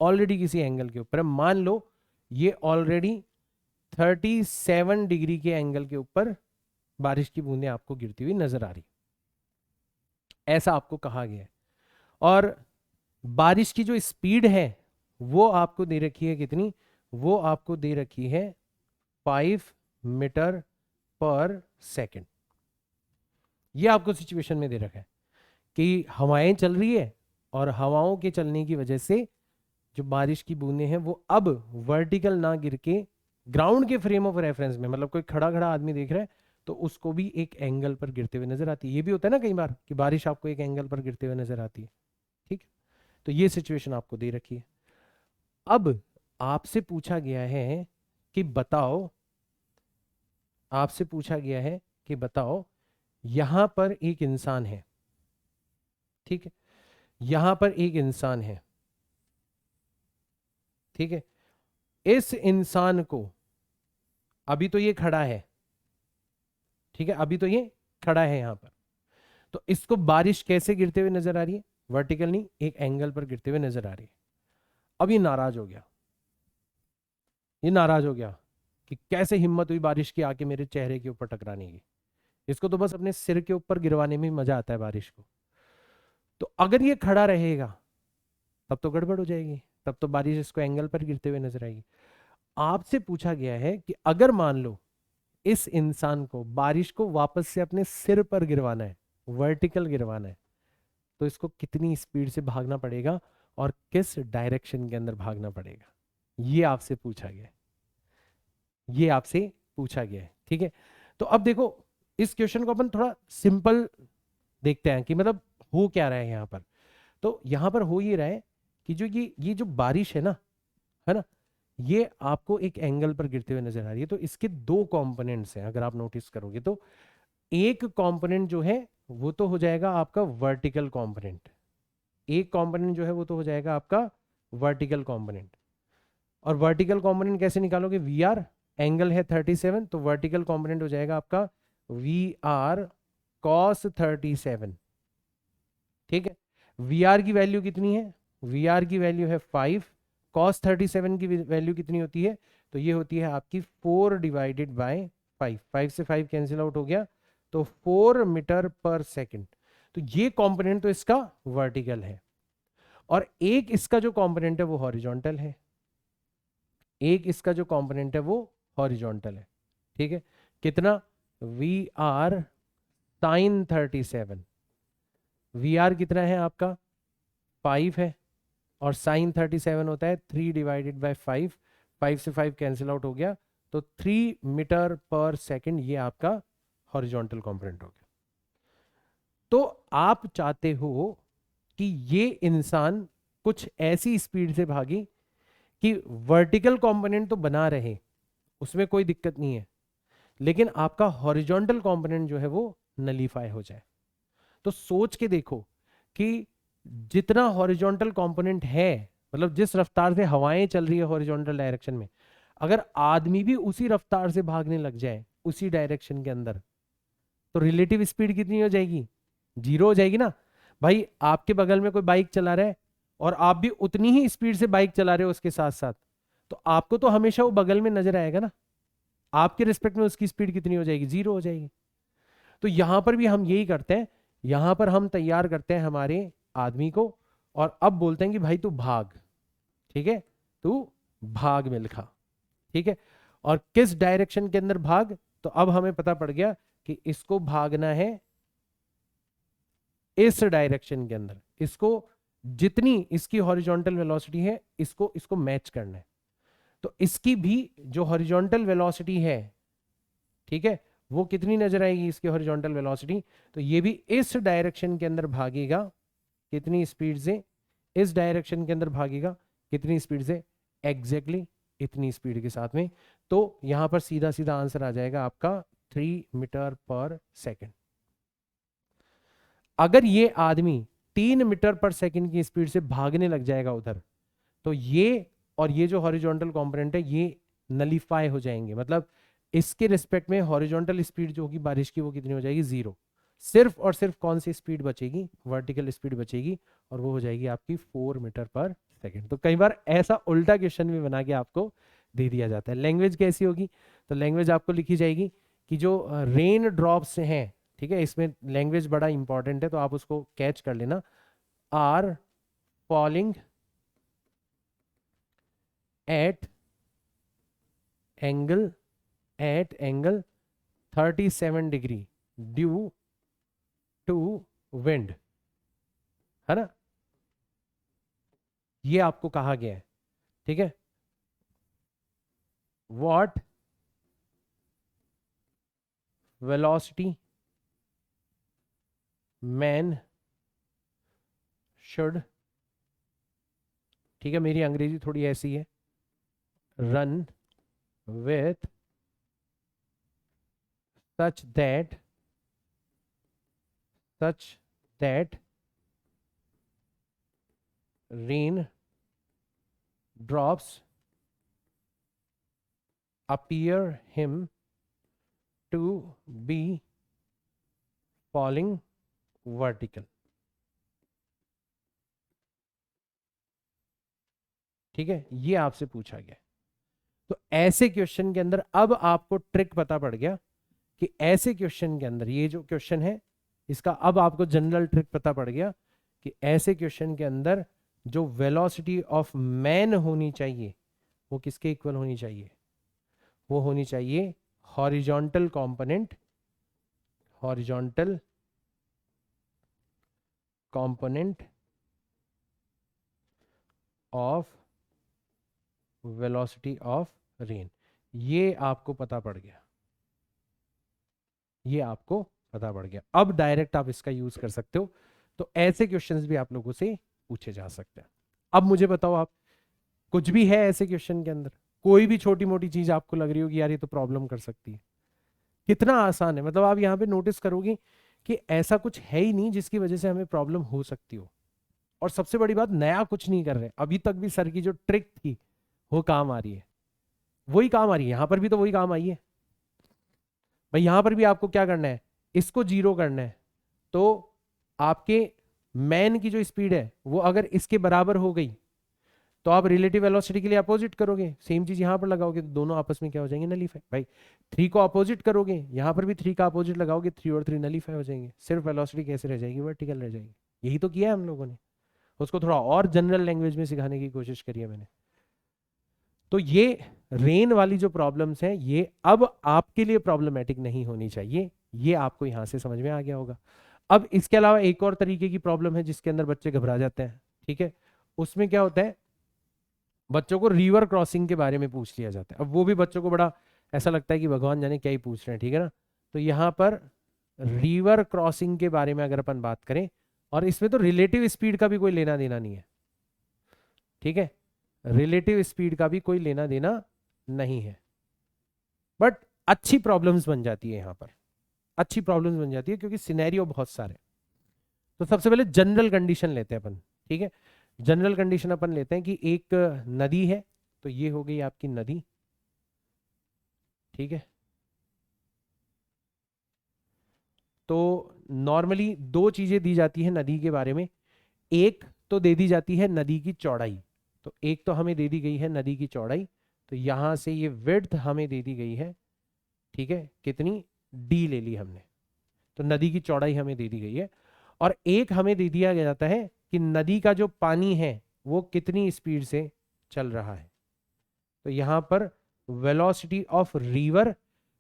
ऑलरेडी किसी एंगल के ऊपर है। मान लो ये ऑलरेडी 37 डिग्री के एंगल के ऊपर बारिश की बूंदें आपको गिरती हुई नजर आ रही, ऐसा आपको कहा गया है। और बारिश की जो स्पीड है वो आपको दे रखी है कितनी, वो आपको दे रखी है 5 मीटर पर सेकेंड। ये आपको सिचुएशन में दे रखा है कि हवाएं चल रही है और हवाओं के चलने की वजह से जो बारिश की बूंदें हैं वो अब वर्टिकल ना गिर के ग्राउंड के फ्रेम ऑफ रेफरेंस में, मतलब कोई खड़ा खड़ा आदमी देख रहा है तो उसको भी एक एंगल पर गिरते हुए नजर आती है। ये भी होता है ना कई बार कि बारिश आपको एक एंगल पर गिरते हुए नजर आती है, ठीक है। तो ये सिचुएशन आपको दे रखी है। अब आपसे पूछा गया है कि बताओ, आपसे पूछा गया है कि बताओ यहां पर एक इंसान है, ठीक है, यहां पर एक इंसान है, ठीक है। इस इंसान को, अभी तो ये खड़ा है, ठीक है, अभी तो ये खड़ा है यहां पर, तो इसको बारिश कैसे गिरते हुए नजर आ रही है, वर्टिकल नहीं, एक एंगल पर गिरते हुए नजर आ रही है। अब ये नाराज हो गया, ये नाराज हो गया कि कैसे हिम्मत हुई बारिश की आके मेरे चेहरे के ऊपर टकराने की, इसको तो बस अपने सिर के ऊपर गिरवाने में ही मजा आता है बारिश को। तो अगर ये खड़ा रहेगा तब तो गड़बड़ हो जाएगी, तब तो बारिश इसको एंगल पर गिरते हुए नजर आएगी। आपसे पूछा गया है कि अगर मान लो इस इंसान को, बारिश को वापस से अपने सिर पर गिरवाना है, वर्टिकल गिरवाना है, तो इसको कितनी स्पीड से भागना पड़ेगा और किस डायरेक्शन के अंदर भागना पड़ेगा, ये आपसे पूछा गया है, ये आपसे पूछा गया है, ठीक है। तो अब देखो इस क्वेश्चन को अपन थोड़ा सिंपल देखते हैं कि मतलब हो क्या रहा है यहां पर। तो यहां पर हो ये रहा है कि जो ये जो बारिश है ना, ये आपको एक एंगल पर गिरते हुए नजर आ रही है। तो इसके दो कंपोनेंट्स हैं, अगर आप नोटिस करोगे तो एक कंपोनेंट जो है वो तो हो जाएगा आपका वर्टिकल कंपोनेंट, एक कंपोनेंट जो है वो तो हो जाएगा आपका वर्टिकल कंपोनेंट। और वर्टिकल कंपोनेंट कैसे निकालोगे, वी आर, एंगल है 37, तो वर्टिकल कंपोनेंट हो जाएगा आपका वी आर कॉस 37, ठीक है। वी आर की वैल्यू कितनी है, वी आर की वैल्यू है 5, कॉस 37 की वैल्यू कितनी होती है, तो ये होती है आपकी 4 डिवाइडेड बाय 5, 5 से 5 कैंसिल आउट हो गया, तो 4 मीटर पर सेकेंड। तो ये कंपोनेंट तो इसका वर्टिकल है और एक इसका जो कंपोनेंट है वो हॉरिजॉन्टल है, एक इसका जो कंपोनेंट है वो हॉरिजॉन्टल है, ठीक है। कितना, V R sine 37, V R कितना है आपका 5 है और साइन 37 होता है 3 डिवाइडेड बाय 5, 5 से 5 कैंसिल आउट हो गया, तो 3 मीटर पर सेकेंड ये आपका हॉरिजॉन्टल कंपोनेंट हो गया। तो आप चाहते हो कि ये इंसान कुछ ऐसी स्पीड से भागे कि वर्टिकल कंपोनेंट तो बना रहे, उसमें कोई दिक्कत नहीं है, लेकिन आपका हॉरिजॉन्टल कंपोनेंट जो है वो नलीफाई हो जाए। तो सोच के देखो कि जितना हॉरिजॉन्टल कंपोनेंट है, मतलब जिस रफ्तार से हवाएं चल रही है हॉरिजॉन्टल डायरेक्शन में, अगर आदमी भी उसी रफ्तार से भागने लग जाए उसी डायरेक्शन के अंदर, तो रिलेटिव स्पीड कितनी हो जाएगी, 0 हो जाएगी ना। भाई आपके बगल में कोई बाइक चला रहा है और आप भी उतनी ही स्पीड से बाइक चला रहे हो उसके साथ साथ, तो आपको तो हमेशा वो बगल में नजर आएगा ना, आपके रिस्पेक्ट में उसकी स्पीड कितनी हो जाएगी, 0 हो जाएगी। तो यहां पर भी हम यही करते हैं, यहां पर हम तैयार करते हैं हमारे आदमी को और अब बोलते हैं कि भाई तू भाग, ठीक है, तू भाग मिल्खा, ठीक है। और किस डायरेक्शन के अंदर भाग, तो अब हमें पता पड़ गया कि इसको भागना है इस डायरेक्शन के अंदर, इसको जितनी इसकी हॉरिजॉन्टल वेलोसिटी है इसको इसको मैच करना है। तो इसकी भी जो हॉरिजॉन्टल वेलोसिटी है, ठीक है, वो कितनी नजर आएगी इसकी हॉरिजॉन्टल वेलोसिटी, तो ये भी इस डायरेक्शन के अंदर भागेगा कितनी स्पीड से, इस डायरेक्शन के अंदर भागेगा कितनी स्पीड से, एग्जैक्टली इतनी स्पीड के साथ में। तो यहां पर सीधा सीधा आंसर आ जाएगा आपका 3 मीटर पर सेकेंड। अगर ये आदमी 3 मीटर पर सेकेंड की स्पीड से भागने लग जाएगा उधर, तो ये और ये जो हॉरिजॉन्टल कंपोनेंट है ये नलीफाई हो जाएंगे, मतलब इसके रिस्पेक्ट में हॉरिजॉन्टल स्पीड जो होगी बारिश की वो कितनी हो जाएगी, 0। सिर्फ और सिर्फ कौन सी स्पीड बचेगी, वर्टिकल स्पीड बचेगी, और वो हो जाएगी आपकी 4 मीटर पर सेकेंड। तो कई बार ऐसा उल्टा क्वेश्चन भी बना के आपको दे दिया जाता है। लैंग्वेज कैसी होगी, तो लैंग्वेज आपको लिखी जाएगी कि जो रेन ड्रॉप्स हैं, ठीक है, इसमें लैंग्वेज बड़ा इंपॉर्टेंट है तो आप उसको कैच कर लेना, are falling at angle 37 degree due to wind, है ना, ये आपको कहा गया है, ठीक है। व्हाट वेलोसिटी मैन शुड, ठीक है, मेरी अंग्रेजी थोड़ी ऐसी है, run with such that rain drops appear him to be falling vertical, ठीक है, ये आपसे पूछा गया। तो ऐसे क्वेश्चन के अंदर अब आपको ट्रिक पता पड़ गया कि ऐसे क्वेश्चन के अंदर, ये जो क्वेश्चन है इसका अब आपको जनरल ट्रिक पता पड़ गया कि ऐसे क्वेश्चन के अंदर जो वेलोसिटी ऑफ मैन होनी चाहिए वो किसके इक्वल होनी चाहिए, वो होनी चाहिए horizontal component of velocity of rain. ये आपको पता पड़ गया, ये आपको पता पड़ गया। अब डायरेक्ट आप इसका यूज कर सकते हो। तो ऐसे क्वेश्चंस भी आप लोगों से पूछे जा सकते हैं। अब मुझे बताओ, आप कुछ भी है ऐसे क्वेश्चन के अंदर, कोई भी छोटी मोटी चीज आपको लग रही होगी यार ये तो प्रॉब्लम कर सकती है, कितना आसान है। मतलब आप यहाँ पे नोटिस करोगे कि ऐसा कुछ है ही नहीं जिसकी वजह से हमें प्रॉब्लम हो सकती हो। और सबसे बड़ी बात, नया कुछ नहीं कर रहे, अभी तक भी सर की जो ट्रिक थी वो काम आ रही है, वही काम आ रही है, यहां पर भी तो वही काम आई है भाई। यहां पर भी आपको क्या करना है, इसको 0 करना है। तो आपके मैन की जो स्पीड है वो अगर इसके बराबर हो गई तो आप रिलेटिव वेलोसिटी के लिए अपोजिट करोगे, सेम चीज यहां पर लगाओगे तो दोनों आपस में क्या हो जाएंगे, नलीफाई। भाई 3 को अपोजिट करोगे, यहां पर भी 3 का अपोजिट लगाओगे, 3 और 3 नलीफाई हो जाएंगे, सिर्फ वेलोसिटी कैसे रह जाएगी, वर्टिकल रह जाएगी। यही तो किया है हम लोगों ने, उसको थोड़ा और जनरल लैंग्वेज में सिखाने की कोशिश करी है मैंने। तो ये रेन वाली जो प्रॉब्लम्स हैं ये अब आपके लिए प्रॉब्लमेटिक नहीं होनी चाहिए, ये आपको यहां से समझ में आ गया होगा। अब इसके अलावा एक और तरीके की प्रॉब्लम है जिसके अंदर बच्चे घबरा जाते हैं, ठीक है। उसमें क्या होता है, बच्चों को रिवर क्रॉसिंग के बारे में पूछ लिया जाता है। अब वो भी बच्चों को बड़ा ऐसा लगता है कि भगवान जाने क्या ही पूछ रहे हैं, ठीक है ना। तो यहाँ पर रिवर क्रॉसिंग के बारे में अगर अपन बात करें, और इसमें तो रिलेटिव स्पीड का भी कोई लेना देना नहीं है, ठीक है, रिलेटिव स्पीड का भी कोई लेना देना नहीं है, बट अच्छी प्रॉब्लम्स बन जाती है यहां पर, अच्छी प्रॉब्लम्स बन जाती है क्योंकि सिनेरियो बहुत सारे। तो सबसे पहले जनरल कंडीशन लेते हैं अपन, ठीक है। जनरल कंडीशन अपन लेते हैं कि एक नदी है, तो ये हो गई आपकी नदी, ठीक है। तो नॉर्मली 2 चीजें दी जाती है नदी के बारे में, एक तो दे दी जाती है नदी की चौड़ाई, तो एक तो हमें दे दी गई है नदी की चौड़ाई, तो यहां से ये विड्थ हमें दे दी गई है, ठीक है, कितनी, डी ले ली हमने, तो नदी की चौड़ाई हमें दे दी गई है। और एक हमें दे दिया गया जाता है कि नदी का जो पानी है वो कितनी स्पीड से चल रहा है, तो यहां पर velocity of river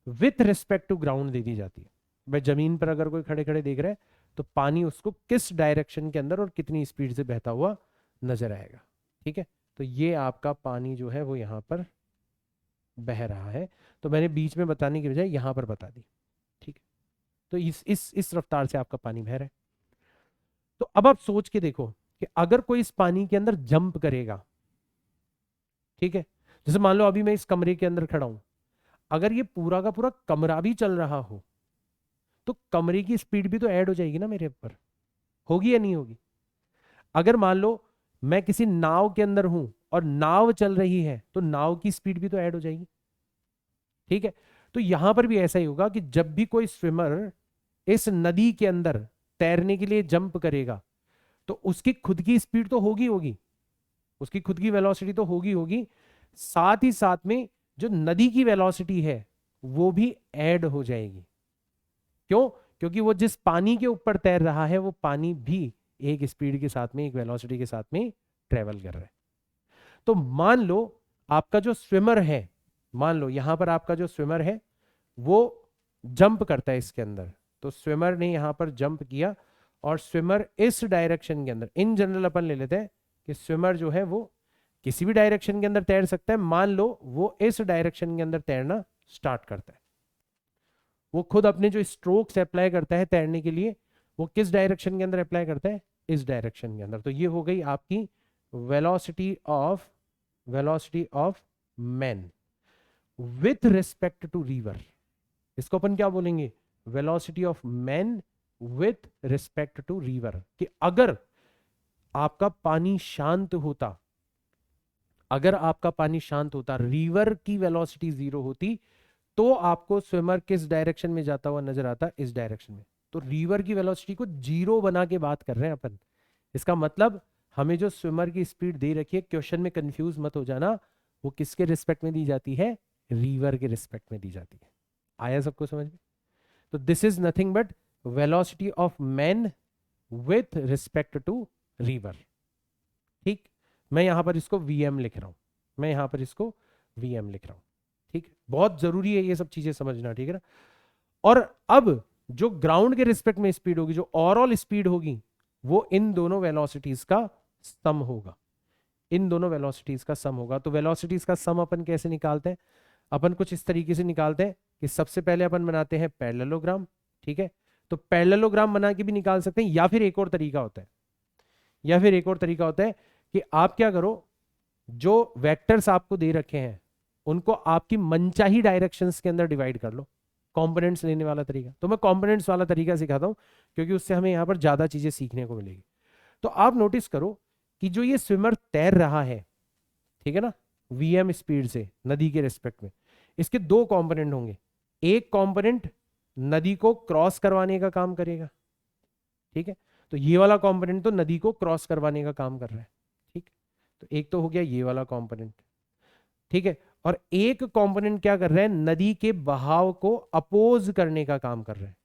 with respect to ground दे दी जाती है। भाई जमीन पर अगर कोई खड़े खड़े देख रहा है तो पानी उसको किस डायरेक्शन के अंदर और कितनी स्पीड से बहता हुआ नजर आएगा। ठीक है, तो ये आपका पानी जो है वो यहाँ पर बह रहा है, तो मैंने बीच में बताने की बजाय यहाँ पर बता दी। ठीक है, तो इस रफ्तार से आपका पानी बह रहा है। तो अब आप सोच के देखो कि अगर कोई इस पानी के अंदर जंप करेगा, ठीक है, जैसे मान लो अभी मैं इस कमरे के अंदर खड़ा हूं, अगर ये पूरा का पूरा कमरा भी चल रहा हो तो कमरे की स्पीड भी तो ऐड हो जाएगी ना मेरे ऊपर, होगी या नहीं होगी? अगर मान लो मैं किसी नाव के अंदर हूं और नाव चल रही है तो नाव की स्पीड भी तो ऐड हो जाएगी। ठीक है, तो यहां पर भी ऐसा ही होगा कि जब भी कोई स्विमर इस नदी के अंदर तैरने के लिए जंप करेगा तो उसकी खुद की स्पीड तो होगी होगी, उसकी खुद की वेलोसिटी तो होगी होगी, साथ ही साथ में जो नदी की वेलोसिटी है वो भी ऐड हो जाएगी। क्यों? क्योंकि वो जिस पानी के ऊपर तैर रहा है वो पानी भी एक स्पीड के साथ में, एक वेलोसिटी के साथ में ट्रेवल कर रहा है। तो मान लो आपका जो स्विमर है, मान लो यहां पर आपका जो स्विमर है वो जंप करता है इसके अंदर, तो स्विमर ने यहां पर जंप किया और स्विमर इस डायरेक्शन के अंदर, इन जनरल अपन ले लेते हैं कि स्विमर जो है वो किसी भी डायरेक्शन के अंदर तैर सकता है। मान लो वो इस डायरेक्शन के अंदर तैरना स्टार्ट करता है, वो खुद अपने जो स्ट्रोक्स अप्लाई करता है तैरने के लिए वो किस डायरेक्शन के अंदर अप्लाई करता है? इस डायरेक्शन के अंदर। तो ये हो गई आपकी velocity of man with respect to river. इसको अपन क्या बोलेंगे? Velocity of man with respect to river. कि अगर आपका पानी शांत होता, अगर आपका पानी शांत होता, रिवर की वेलोसिटी 0 होती, तो आपको स्विमर किस डायरेक्शन में जाता हुआ नजर आता? इस डायरेक्शन में। तो रिवर की वेलोसिटी को 0 बना के बात कर रहे हैं अपन। इसका मतलब हमें जो स्विमर की स्पीड दे रखी है, क्वेश्चन में कंफ्यूज मत हो जाना, वो किसके रिस्पेक्ट में दी जाती है? रिवर के रिस्पेक्ट में दी जाती है। आया सबको समझ में? तो this is nothing but velocity of man with respect to river. ठीक, मैं यहां पर इसको vm लिख रहा हूं, मैं यहां पर इसको vm लिख रहा हूं। ठीक, बहुत जरूरी है ये सब चीजें समझना, ठीक है ना। और अब जो ग्राउंड के रिस्पेक्ट में स्पीड होगी, जो ओवरऑल स्पीड होगी, वो इन दोनों वेलोसिटीज का सम होगा, इन दोनों वेलोसिटीज का सम होगा। तो वेलोसिटीज का सम अपन कैसे निकालते हैं? अपन कुछ इस तरीके से निकालते हैं कि सबसे पहले अपन बनाते हैं पैरेललोग्राम। ठीक है, तो पैरेललोग्राम बना के भी निकाल सकते हैं, या फिर एक और तरीका होता है, कि आप क्या करो, जो वेक्टर्स आपको दे रखे हैं उनको आपकी मनचाही डायरेक्शंस के अंदर डिवाइड कर लो, कंपोनेंट्स लेने वाला तरीका। तो मैं कंपोनेंट्स वाला तरीका सिखाता हूं क्योंकि उससे हमें यहां पर ज्यादा चीजें सीखने को मिलेगी। तो आप नोटिस करो कि जो ये स्विमर तैर रहा है, ठीक है ना, vm स्पीड से नदी के रिस्पेक्ट में, इसके दो कंपोनेंट होंगे। एक कंपोनेंट नदी को क्रॉस करवाने का काम करेगा, ठीक है, तो ये वाला कंपोनेंट तो नदी को क्रॉस करवाने का काम कर रहा है। ठीक, तो एक तो हो गया ये वाला कंपोनेंट, ठीक है, और एक कंपोनेंट क्या कर रहा है? नदी के बहाव को अपोज करने का काम कर रहा है।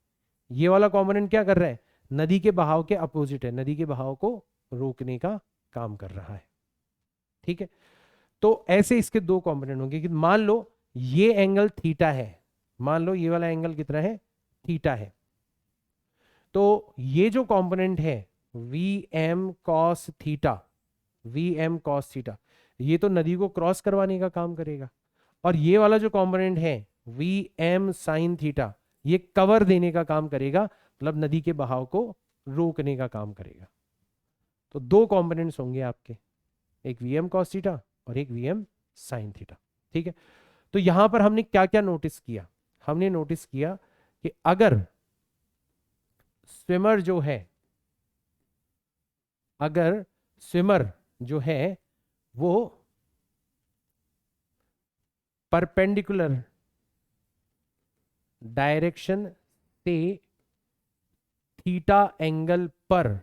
ये वाला कंपोनेंट क्या कर रहा है? नदी के बहाव के अपोजिट है, नदी के बहाव को रोकने का काम कर रहा है। ठीक है, तो ऐसे इसके दो कंपोनेंट होंगे कि मान लो ये एंगल थीटा है, मान लो ये वाला एंगल कितना है? थीटा है। तो ये जो कंपोनेंट है vm cos theta, vm cos theta, ये तो नदी को क्रॉस करवाने का काम करेगा। और ये वाला जो कंपोनेंट है vm sin थीटा, ये कवर देने का काम करेगा, मतलब नदी के बहाव को रोकने का काम करेगा। तो दो कंपोनेंट्स होंगे आपके, एक vm cos थीटा और एक vm sin थीटा। ठीक है, तो यहां पर हमने क्या क्या नोटिस किया? हमने नोटिस किया कि अगर स्विमर जो है, अगर स्विमर जो है वो परपेंडिकुलर डायरेक्शन से थीटा एंगल पर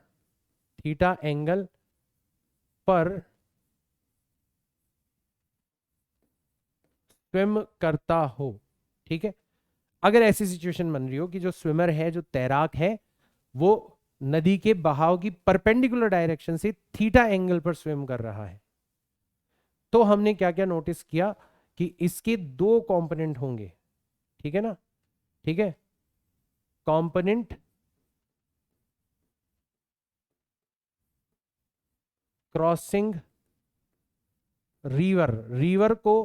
स्विम करता हो, ठीक है, अगर ऐसी सिचुएशन बन रही हो कि जो स्विमर है, जो तैराक है, वो नदी के बहाव की परपेंडिकुलर डायरेक्शन से थीटा एंगल पर स्विम कर रहा है, तो हमने क्या क्या नोटिस किया कि इसके दो कंपोनेंट होंगे, ठीक है ना, ठीक है, कंपोनेंट क्रॉसिंग रिवर, रिवर को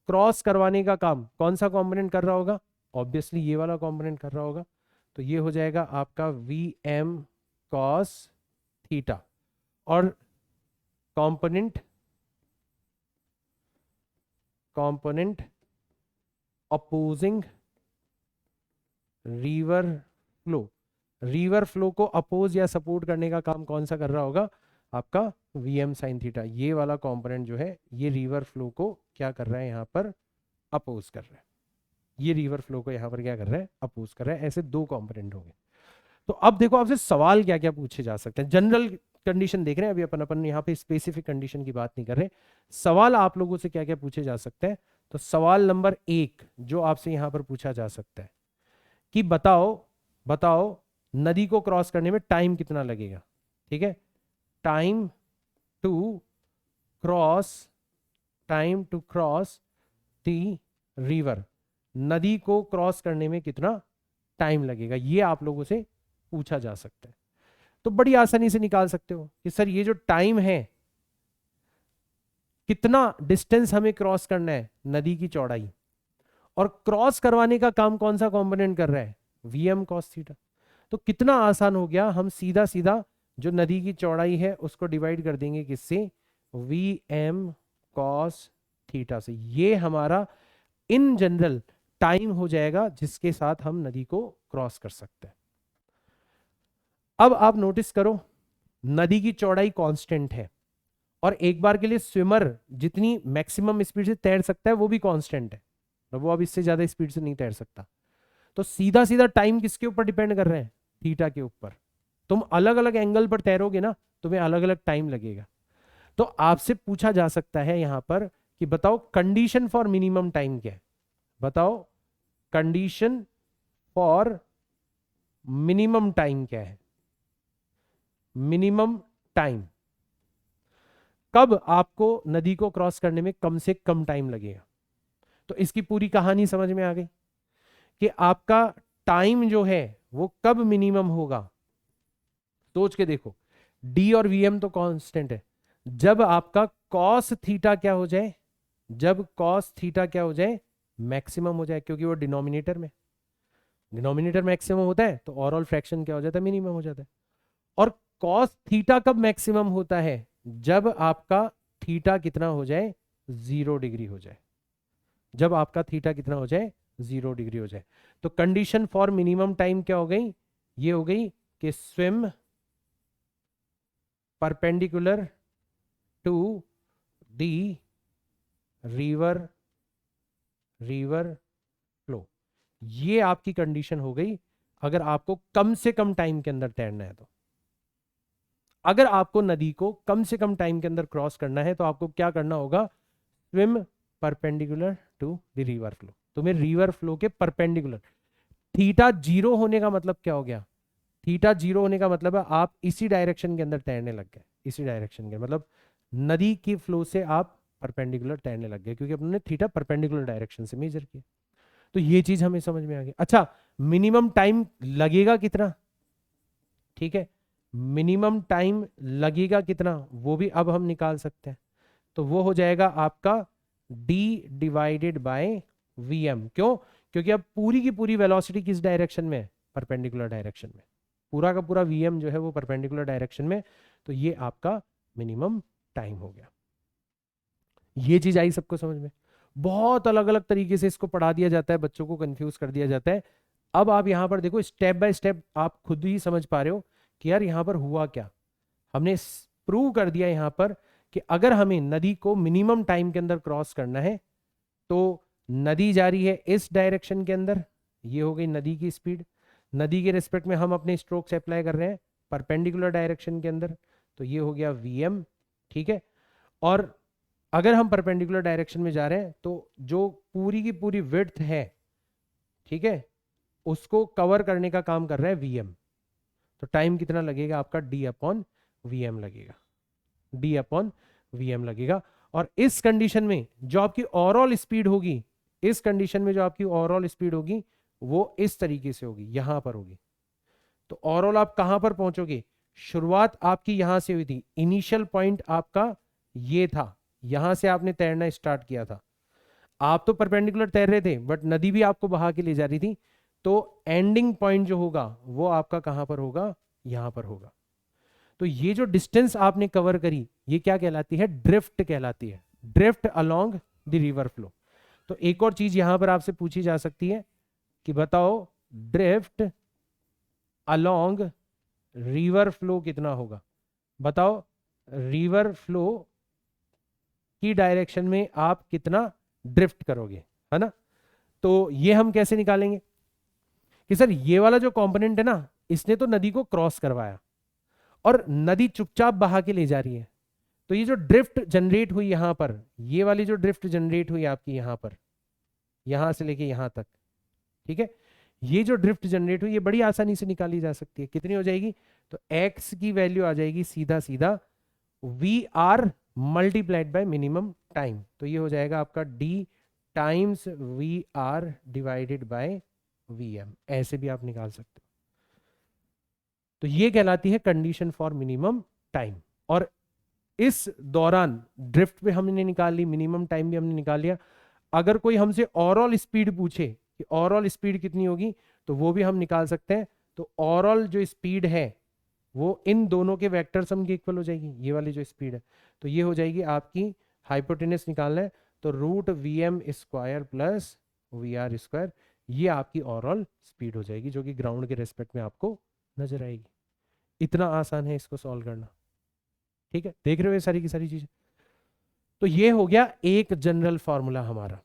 क्रॉस करवाने का काम कौन सा कंपोनेंट कर रहा होगा? ऑब्वियसली ये वाला कंपोनेंट कर रहा होगा। तो ये हो जाएगा आपका वी एम कॉस थीटा, और component opposing river flow, river flow को अपोज या सपोर्ट करने का काम कौन सा कर रहा होगा? आपका वी एम साइन थीटा। ये वाला कंपोनेंट जो है ये रिवर फ्लो को क्या कर रहा है? यहाँ पर अपोज कर रहा है। ये रिवर फ्लो को यहाँ पर क्या कर रहा है? अपोज कर रहा है। ऐसे दो कंपोनेंट होंगे। तो अब देखो आपसे सवाल क्या क्या पूछे जा सकते हैं। जनरल कंडीशन देख रहे हैं अभी अपन यहाँ पे स्पेसिफिक कंडीशन की बात नहीं कर रहे। सवाल आप लोगों से क्या क्या पूछे जा सकते हैं? तो सवाल नंबर 1 जो आपसे यहाँ पर पूछा जा सकता है कि बताओ नदी को क्रॉस करने में टाइम कितना लगेगा? ठीक है, time to cross the river, नदी को क्रॉस करने में कितना टाइम लगेगा, ये आप लोगों से पूछा जा सकता है। तो बड़ी आसानी से निकाल सकते हो कि सर ये जो टाइम है, कितना डिस्टेंस हमें क्रॉस करना है, नदी की चौड़ाई, और क्रॉस करवाने का काम कौन सा कंपोनेंट कर रहा है? VM cos theta. तो कितना आसान हो गया, हम सीधा सीधा जो नदी की चौड़ाई है उसको डिवाइड कर देंगे किससे? वी एम कॉस थीटा से। ये हमारा इन जनरल टाइम हो जाएगा जिसके साथ हम नदी को क्रॉस कर सकते हैं। अब आप नोटिस करो, नदी की चौड़ाई कांस्टेंट है, और एक बार के लिए स्विमर जितनी मैक्सिमम स्पीड से तैर सकता है वो भी कांस्टेंट है, और वो अब इससे ज्यादा स्पीड से नहीं तैर सकता। तो सीधा सीधा टाइम किसके ऊपर डिपेंड कर रहे हैं? थीटा के ऊपर। तुम अलग अलग एंगल पर तैरोगे ना, तुम्हें अलग अलग टाइम लगेगा। तो आपसे पूछा जा सकता है यहां पर कि बताओ कंडीशन फॉर मिनिमम टाइम क्या है? बताओ कंडीशन फॉर मिनिमम टाइम क्या है? मिनिमम टाइम, कब आपको नदी को क्रॉस करने में कम से कम टाइम लगेगा? तो इसकी पूरी कहानी समझ में आ गई कि आपका टाइम जो है वो कब मिनिमम होगा। सोच के देखो, डी और वीएम तो कांस्टेंट है। जब आपका कॉस थीटा क्या हो जाए? जब कॉस थीटा क्या हो जाए? मैक्सिमम हो जाए, क्योंकि वो डिनोमिनेटर मैक्सिमम होता है, तो ओवरऑल फ्रैक्शन क्या हो जाता है? मिनिमम हो जाता है। और कॉस थीटा कब मैक्सिमम होता है? जब आपका थीटा कितना हो जाए? 0 डिग्री हो जाए। जब आपका थीटा कितना हो जाए? 0 डिग्री हो जाए। तो कंडीशन फॉर मिनिमम टाइम क्या हो गई? ये हो गई कि swim perpendicular to the river flow. ये आपकी कंडीशन हो गई अगर आपको कम से कम टाइम के अंदर तैरना है। तो अगर आपको नदी को कम से कम टाइम के अंदर क्रॉस करना है तो आपको क्या करना होगा? Swim perpendicular to the river flow. तुम्हें रिवर फ्लो के परपेंडिकुलर। थीटा 0 होने का मतलब क्या हो गया? थीटा 0 होने का मतलब है आप इसी डायरेक्शन के अंदर तैरने लग गए। इसी डायरेक्शन के मतलब नदी की फ्लो से आप परपेंडिकुलर तैरने लग गए, क्योंकि अपने थीटा परपेंडिकुलर डायरेक्शन से मेजर किया। तो ये चीज हमें समझ में आ गई। अच्छा, मिनिमम टाइम लगेगा कितना? ठीक है, मिनिमम टाइम लगेगा कितना वो भी अब हम निकाल सकते हैं। तो वो हो जाएगा आपका d डिवाइडेड बाय vm। क्यों? क्योंकि अब पूरी की पूरी वेलोसिटी किस डायरेक्शन में है? परपेंडिकुलर डायरेक्शन में। पूरा का पूरा vm जो है वो परपेंडिकुलर डायरेक्शन में। तो ये आपका मिनिमम टाइम हो गया। ये चीज आई सबको समझ में? बहुत अलग अलग तरीके से इसको पढ़ा दिया जाता है, बच्चों को कंफ्यूज कर दिया जाता है। अब आप यहां पर देखो, स्टेप बाय स्टेप आप खुद ही समझ पा रहे हो कि यार यहां पर हुआ क्या। हमने प्रूव कर दिया यहां पर कि अगर हमें नदी को मिनिमम टाइम के अंदर क्रॉस करना है तो नदी जा रही है इस डायरेक्शन के अंदर, ये हो गई नदी की स्पीड। नदी के रिस्पेक्ट में हम अपने स्ट्रोक्स अप्लाई कर रहे हैं परपेंडिकुलर डायरेक्शन के अंदर, तो ये हो गया vm। ठीक है, और अगर हम परपेंडिकुलर डायरेक्शन में जा रहे हैं तो जो पूरी की पूरी विड्थ है, ठीक है, उसको कवर करने का काम कर रहा है vm। तो टाइम कितना लगेगा आपका? d अपॉन vm लगेगा। d अपॉन vm लगेगा। और इस कंडीशन में जो आपकी ओवरऑल स्पीड होगी, इस कंडीशन में जो आपकी ओवरऑल स्पीड होगी वो इस तरीके से होगी, यहां पर होगी। तो ओवरऑल आप कहां पर पहुंचोगे? शुरुआत आपकी यहां से हुई थी, इनिशियल पॉइंट आपका ये था, यहां से आपने तैरना स्टार्ट किया था। आप तो परपेंडिकुलर तैर रहे थे बट नदी भी आपको बहा के ले जा रही थी। तो एंडिंग पॉइंट जो होगा वो आपका कहां पर होगा? यहां पर होगा। तो ये जो डिस्टेंस आपने कवर करी ये क्या कहलाती है? ड्रिफ्ट कहलाती है, drift along the river flow. तो एक और चीज यहां पर आपसे पूछी जा सकती है कि बताओ ड्रिफ्ट अलोंग रिवर फ्लो कितना होगा? बताओ रिवर फ्लो की डायरेक्शन में आप कितना ड्रिफ्ट करोगे, है ना? तो ये हम कैसे निकालेंगे कि सर ये वाला जो कंपोनेंट है ना, इसने तो नदी को क्रॉस करवाया और नदी चुपचाप बहा के ले जा रही है। तो ये जो ड्रिफ्ट जनरेट हुई यहां पर, ये वाली जो ड्रिफ्ट जनरेट हुई आपकी यहां पर, यहां से लेके यहां तक, ठीक है, ये जो ड्रिफ्ट जनरेट हुई ये बड़ी आसानी से निकाली जा सकती है। कितनी हो जाएगी? तो x की वैल्यू आ जाएगी सीधा सीधा V R multiplied by minimum time. तो ये हो जाएगा आपका d times V R divided by V M. ऐसे भी आप निकाल सकते हो। तो ये कहलाती है कंडीशन फॉर मिनिमम टाइम। और इस दौरान ड्रिफ्ट पे हमने निकाल ली, मिनिमम टाइम भी हमने निकाल लिया। अगर कोई हमसे ओवरऑल स्पीड पूछे कि ओवरऑल स्पीड कितनी होगी, तो वो भी हम निकाल सकते हैं। तो ओवरऑल जो स्पीड है वो इन दोनों के वेक्टर सम के इक्वल हो जाएगी, ये वाली जो स्पीड है। तो ये हो जाएगी आपकी, हाइपोटेनस निकालना है तो root V M square plus V R square, ये आपकी ओवरऑल स्पीड हो जाएगी जो कि ग्राउंड के रेस्पेक्ट में आपको नजर आएगी। इतना आसान है इसको सॉल्व करना। ठीक है, देख रहे हो ये सारी की सारी चीजें। तो ये हो गया एक जनरल फॉर्मूला हमारा,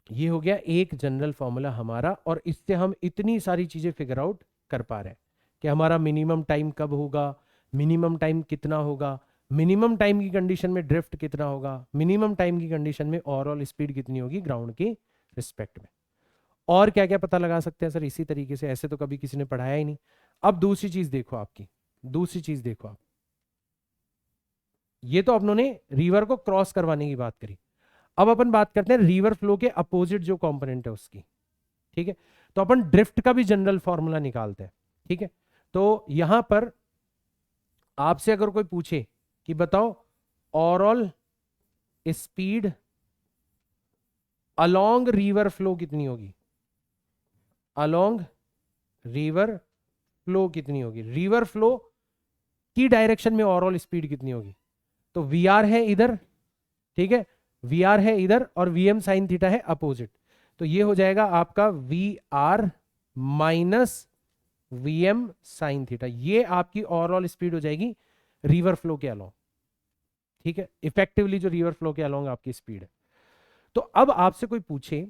ये हो गया एक जनरल फॉर्मूला हमारा, और इससे हम इतनी सारी चीजें फिगर आउट कर पा रहे हैं कि हमारा मिनिमम टाइम कब होगा, मिनिमम टाइम कितना होगा, मिनिमम टाइम की कंडीशन में ड्रिफ्ट कितना होगा, मिनिमम टाइम की कंडीशन में ओवरऑल स्पीड कितनी होगी ग्राउंड के रिस्पेक्ट में, और क्या क्या पता लगा सकते हैं सर इसी तरीके से। ऐसे तो कभी किसी ने पढ़ाया ही नहीं। अब दूसरी चीज देखो आपकी, दूसरी चीज देखो आप, ये तो अपनों ने रिवर को क्रॉस करवाने की बात करी। अब अपन बात करते हैं रिवर फ्लो के अपोजिट जो कंपोनेंट है उसकी। ठीक है, तो अपन ड्रिफ्ट का भी जनरल फॉर्मूला निकालते हैं। ठीक है, तो यहां पर आपसे अगर कोई पूछे कि बताओ overall speed along river flow कितनी होगी, अलोंग रिवर फ्लो कितनी होगी, रिवर फ्लो की डायरेक्शन में ओवरऑल स्पीड कितनी होगी, तो वी आर है इधर, ठीक है, वी आर है इधर और वी एम साइन थीटा है अपोजिट। तो ये हो जाएगा आपका V R minus V M sine theta, ये आपकी ओवरऑल स्पीड हो जाएगी रिवर फ्लो के अलोंग। ठीक है, इफेक्टिवली जो रिवर फ्लो के अलोंग आपकी स्पीड है। तो अब आपसे कोई पूछे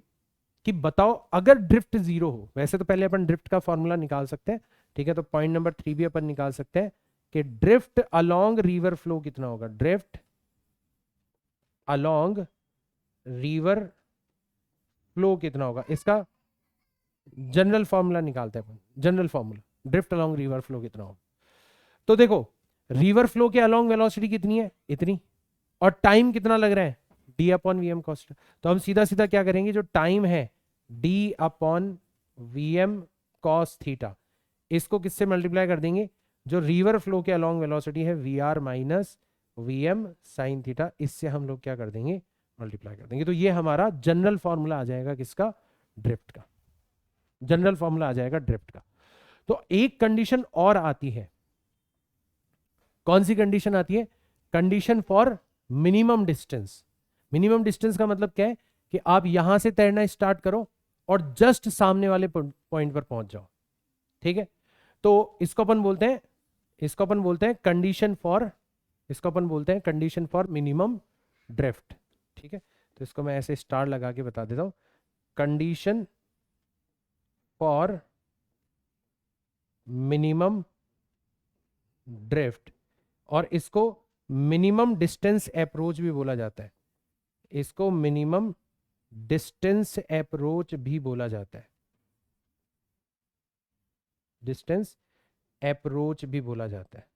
कि बताओ अगर ड्रिफ्ट जीरो हो, वैसे तो पहले अपन ड्रिफ्ट का फॉर्मूला निकाल सकते हैं। ठीक है, तो पॉइंट नंबर 3 भी अपन निकाल सकते हैं कि ड्रिफ्ट अलोंग रिवर फ्लो कितना होगा, ड्रिफ्ट अलोंग रिवर फ्लो कितना होगा, इसका जनरल फॉर्मूला निकालते हैं अपन। General formula drift along river flow कितना होगा, तो देखो रिवर फ्लो के अलोंग वेलोसिटी कितनी है, इतनी, और टाइम कितना लग रहा है, D upon V M cos. तो हम सीधा सीधा क्या करेंगे, जो टाइम है D upon V M cos theta, इसको किससे मल्टीप्लाई कर देंगे, जो रिवर फ्लो के अलोंग वेलोसिटी है V R minus V M sine theta, इससे हम लोग क्या कर देंगे, मल्टीप्लाई कर देंगे। तो ये हमारा जनरल फॉर्मूला आ जाएगा किसका, ड्रिफ्ट का, जनरल फॉर्मूला आ जाएगा ड्रिफ्ट का। तो एक कंडीशन और आती है, कौन सी कंडीशन आती है, condition for minimum distance. Minimum distance का मतलब क्या है कि आप यहां से तैरना स्टार्ट करो और जस्ट सामने वाले पॉइंट पर पहुंच जाओ। ठीक है, तो इसको अपन बोलते हैं, इसको अपन बोलते हैं कंडीशन फॉर, इसको अपन बोलते हैं कंडीशन फॉर मिनिमम ड्रिफ्ट। ठीक है, तो इसको मैं ऐसे स्टार लगा के बता देता हूं, कंडीशन फॉर मिनिमम ड्रिफ्ट, और इसको मिनिमम डिस्टेंस अप्रोच भी बोला जाता है, इसको मिनिमम डिस्टेंस अप्रोच भी बोला जाता है, डिस्टेंस अप्रोच भी बोला जाता है।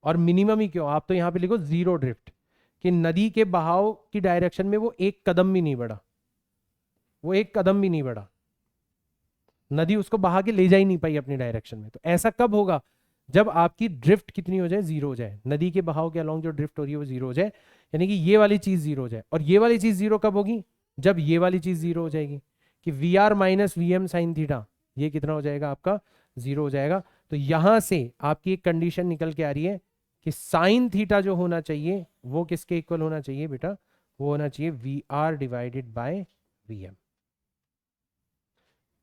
और मिनिमम ही क्यों, आप तो यहाँ पे लिखो जीरो ड्रिफ्ट, कि नदी के बहाव की डायरेक्शन में वो एक कदम भी नहीं बढ़ा, वो एक कदम भी नहीं बढ़ा, नदी उसको बहा के ले जा ही नहीं पाई अपनी डायरेक्शन में। तो ऐसा कब होगा, जब आपकी ड्रिफ्ट कितनी हो जाए, जीरो हो जाए, नदी के बहाव के अलॉन्ग जो ड्रिफ्ट हो रही है वो जीरो हो जाए, यानी कि ये वाली चीज जीरो हो जाए। और ये वाली चीज जीरो कब होगी, जब ये वाली चीज जीरो हो जाएगी, कि V R minus V M sine theta, ये कितना हो जाएगा आपका, जीरो हो जाएगा। तो यहां से आपकी एक कंडीशन निकल के आ रही है कि साइन थीटा जो होना चाहिए वो किसके इक्वल होना चाहिए बेटा, वो होना चाहिए V R divided by V M.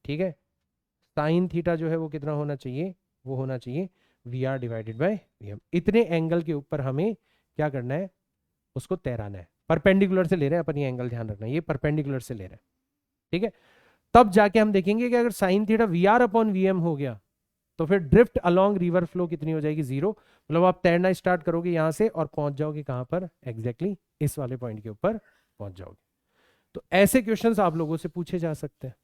ठीक है, साइन थीटा जो है वो कितना होना चाहिए, वो होना चाहिए V R divided by V M. इतने एंगल के ऊपर हमें क्या करना है, उसको तैराना है। परपेंडिकुलर से ले रहे हैं अपन, ये एंगल ध्यान रखना, ये परपेंडिकुलर से ले रहे हैं। ठीक है, तब जाके हम देखेंगे कि अगर sine theta V R upon V M हो गया तो फिर ड्रिफ्ट अलोंग रिवर फ्लो कितनी हो जाएगी, जीरो। मतलब आप तैरना स्टार्ट करोगे यहां से और पहुंच जाओगे कहां पर, एग्जैक्टली इस वाले पॉइंट के ऊपर पहुंच जाओगे। तो ऐसे क्वेश्चंस आप लोगों से पूछे जा सकते हैं।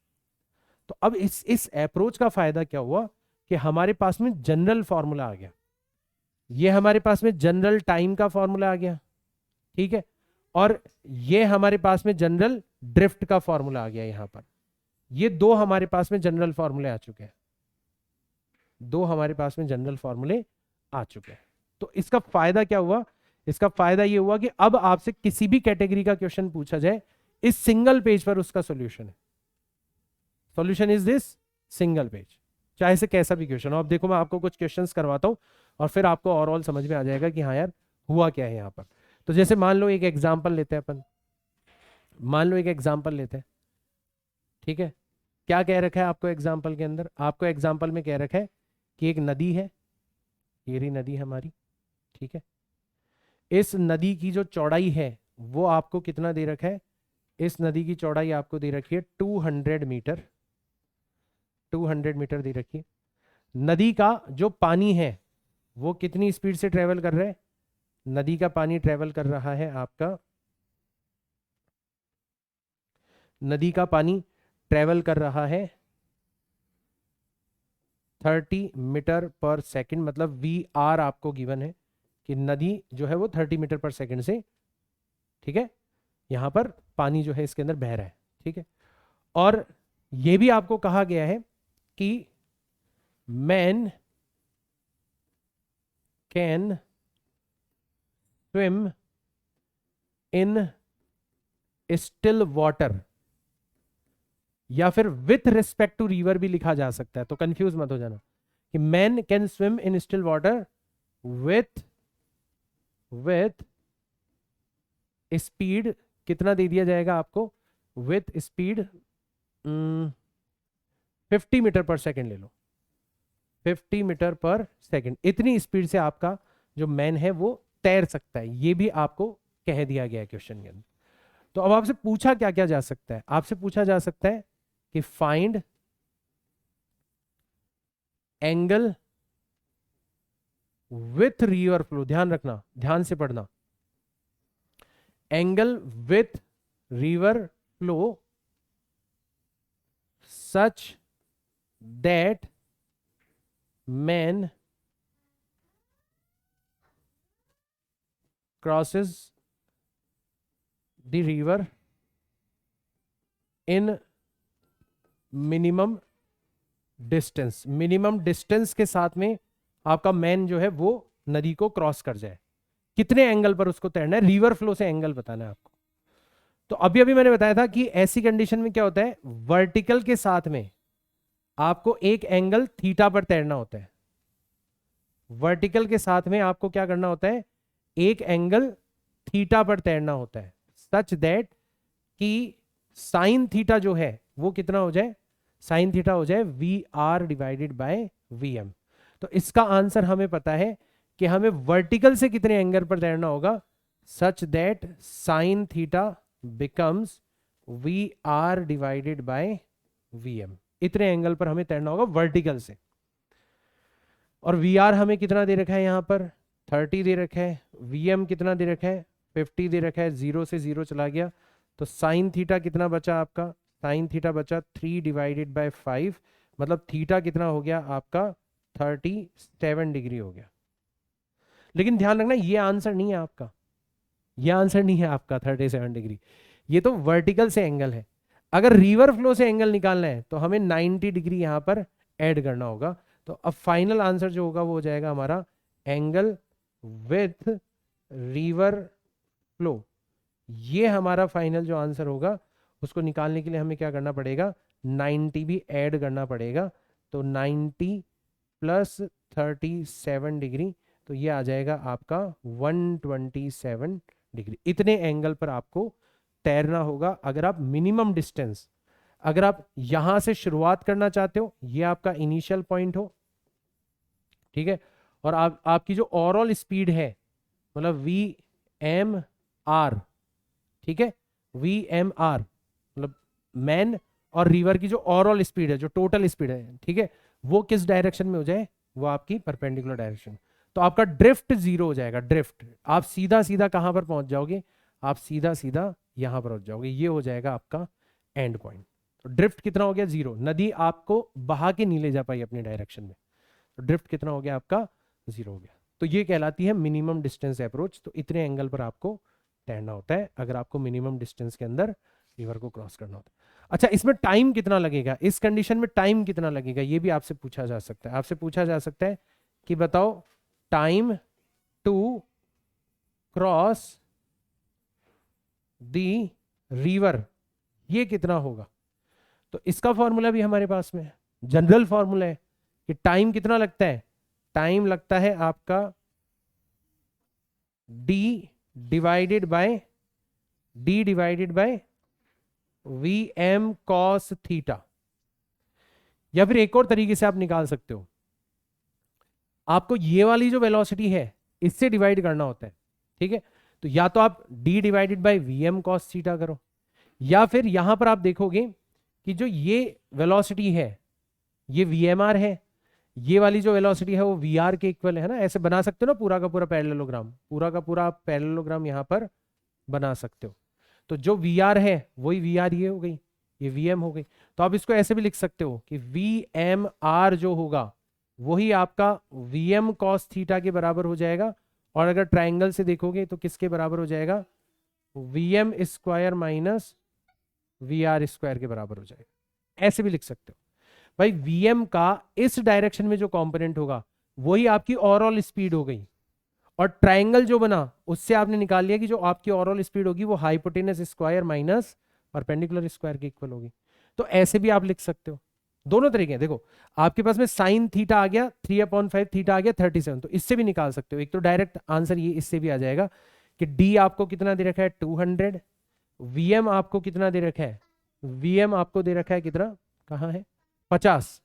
तो अब इस अप्रोच का फायदा क्या हुआ कि हमारे पास में जनरल फॉर्मूला आ गया, ये हमारे पास में जनरल टाइम का फॉर्मूला आ गया। ठीक है, और ये हमारे पास में जनरल ड्रिफ्ट का फॉर्मूला आ गया। यहां पर ये दो हमारे पास में जनरल फॉर्मूले आ चुके हैं, दो हमारे पास में जनरल फॉर्मूले आ चुके हैं। तो इसका फायदा क्या हुआ, इसका फायदा ये हुआ कि अब आपसे किसी भी कैटेगरी का क्वेश्चन पूछा जाए, इस सिंगल पेज पर उसका सॉल्यूशन है। Solution is this single page, चाहे से कैसा भी क्वेश्चन हो। अब देखो मैं आपको कुछ क्वेश्चंस करवाता हूं और फिर आपको ओवरऑल समझ में आ जाएगा कि हाँ यार हुआ क्या है यहाँ पर। तो जैसे मान लो एक एग्जाम्पल लेते हैं अपन, मान लो एक एग्जाम्पल लेते हैं। ठीक है, क्या कह रखा है आपको एग्जाम्पल के अंदर, आपको एग्जाम्पल में कह रखा है कि एक नदी है, ये रही नदी हमारी। ठीक है, इस नदी की जो चौड़ाई है वो आपको कितना दे रखा है, इस नदी की चौड़ाई आपको दे रखी है 200 मीटर, 200 मीटर दे रखी है। नदी का जो पानी है वो कितनी स्पीड से ट्रेवल कर रहा है, नदी का पानी ट्रेवल कर रहा है आपका, नदी का पानी ट्रेवल कर रहा है 30 मीटर पर सेकंड। मतलब वी आर आपको गिवन है कि नदी जो है वो 30 मीटर पर सेकंड से, ठीक है, यहां पर पानी जो है इसके अंदर बह रहा है। ठीक है, और यह भी आपको कहा गया है कि man can swim in still water, या फिर विथ रिस्पेक्ट टू रिवर भी लिखा जा सकता है, तो कंफ्यूज मत हो जाना कि man can swim in still water with speed, कितना दे दिया जाएगा आपको, विथ स्पीड 50 मीटर पर सेकेंड ले लो, 50 मीटर पर सेकेंड, इतनी स्पीड से आपका जो मैन है वो तैर सकता है। ये भी आपको कह दिया गया है क्वेश्चन के अंदर। तो अब आपसे पूछा क्या क्या जा सकता है, आपसे पूछा जा सकता है कि find angle with river flow, ध्यान रखना, ध्यान से पढ़ना, angle with river flow such that man crosses the river in minimum distance, minimum distance के साथ में आपका मैन जो है वो नदी को क्रॉस कर जाए। कितने एंगल पर उसको तैरना है, रिवर फ्लो से एंगल बताना है आपको। तो अभी अभी मैंने बताया था कि ऐसी कंडीशन में क्या होता है, वर्टिकल के साथ में आपको एक एंगल थीटा पर तैरना होता है, वर्टिकल के साथ में आपको क्या करना होता है, एक एंगल थीटा पर तैरना होता है, सच दैट कि साइन थीटा जो है वो कितना हो जाए, साइन थीटा हो जाए V R divided by V M. तो इसका आंसर हमें पता है कि हमें वर्टिकल से कितने एंगल पर तैरना होगा, such that sine theta becomes V R divided by V M. इतने एंगल पर हमें तैरना होगा वर्टिकल से। और वी आर हमें कितना दे रखा है, यहां पर 30 दे रखा है, वी एम कितना दे रखा है 50 दे रखा है, जीरो से जीरो चला गया, तो साइन थीटा कितना बचा आपका, साइन थीटा बचा 3 डिवाइडेड बाय 5, मतलब थीटा कितना हो गया आपका 37 डिग्री हो गया। लेकिन ध्यान रखना ये आंसर नहीं है आपका, ये आंसर नहीं है आपका 37 डिग्री, ये तो वर्टिकल से एंगल है। अगर रिवर फ्लो से एंगल निकालना है तो हमें 90 डिग्री यहां पर ऐड करना होगा। तो अब फाइनल आंसर जो होगा वो हो जाएगा हमारा एंगल विथ रिवर फ्लो। ये हमारा फाइनल जो आंसर होगा, उसको निकालने के लिए हमें क्या करना पड़ेगा, 90 भी ऐड करना पड़ेगा। तो 90 प्लस 37 डिग्री, तो ये आ जाएगा आपका 127 डिग्री। इतने एंगल पर आपको तैरना होगा अगर आप मिनिमम डिस्टेंस, अगर आप यहां से शुरुआत करना चाहते हो, ये आपका इनिशियल पॉइंट हो, ठीक है, और आपकी जो ओवरऑल स्पीड है, मतलब VMR, ठीक है, VMR मतलब मैन और रिवर की जो ओवरऑल स्पीड है, जो टोटल स्पीड है, ठीक है, वो किस डायरेक्शन में हो जाए, वो आपकी परपेंडिकुलर डायरेक्शन। तो आपका ड्रिफ्ट जीरो हो जाएगा। ड्रिफ्ट आप सीधा सीधा कहां पर पहुंच जाओगे, आप सीधा सीधा यहां पर पहुंच जाओगे, ये हो जाएगा आपका एंड पॉइंट। तो ड्रिफ्ट कितना हो गया, जीरो। नदी आपको बहा के नहीं ले जा पाई अपनी डायरेक्शन में, तो ड्रिफ्ट कितना हो गया आपका, जीरो हो गया। तो ये कहलाती है मिनिमम डिस्टेंस अप्रोच। तो इतने एंगल पर आपको तैरना होता है अगर आपको मिनिमम डिस्टेंस के अंदर रिवर को क्रॉस करना होता है। अच्छा, इसमें टाइम कितना लगेगा, इस कंडीशन में टाइम कितना लगेगा, ये भी आपसे पूछा जा सकता है। आपसे पूछा जा सकता है कि बताओ time to cross the river, ये कितना होगा। तो इसका फॉर्मूला भी हमारे पास में है, जनरल फॉर्मूला है कि टाइम कितना लगता है, टाइम लगता है आपका D divided by V M cos theta. या फिर एक और तरीके से आप निकाल सकते हो, आपको ये वाली जो वेलोसिटी है इससे डिवाइड करना होता है, ठीक है। तो या तो आप D divided by V M cos theta करो, या फिर यहां पर आप देखोगे कि जो ये वेलोसिटी है ये वी एम आर है, ये वाली जो वेलोसिटी है वो वी आर के इक्वल है ना। ऐसे बना सकते हो ना पूरा का पूरा पैरेललोग्राम, पूरा का पूरा आप पैरेललोग्राम यहां पर बना सकते हो। तो जो वी आर है वही वी आर ये हो गई, ये वी एम हो गई। तो आप इसको ऐसे भी लिख सकते हो कि वी एम आर जो होगा वही आपका वी एम कॉस थीटा के बराबर हो जाएगा। और अगर ट्राइंगल से देखोगे तो किसके बराबर हो जाएगा, V M square minus V R square के बराबर हो जाएगा। ऐसे भी लिख सकते हो भाई, वी एम का इस डायरेक्शन में जो कंपोनेंट होगा वही आपकी ओवरऑल स्पीड हो गई, और ट्राइंगल जो बना उससे आपने निकाल लिया कि जो आपकी ओवरऑल स्पीड होगी वो hypotenuse square minus perpendicular square के इक्वल होगी। तो ऐसे भी आप लिख सकते हो, दोनों तरीके हैं। देखो आपके पास में साइन थीटा आ गया 3/5, थीटा आ गया 37, तो इससे भी निकाल सकते हो। एक तो डायरेक्ट आंसर ये इससे भी आ जाएगा कि डी आपको कितना दे रखा है 200, वीएम आपको कितना दे रखा है, वीएम आपको दे रखा है कितना, कहाँ है 50,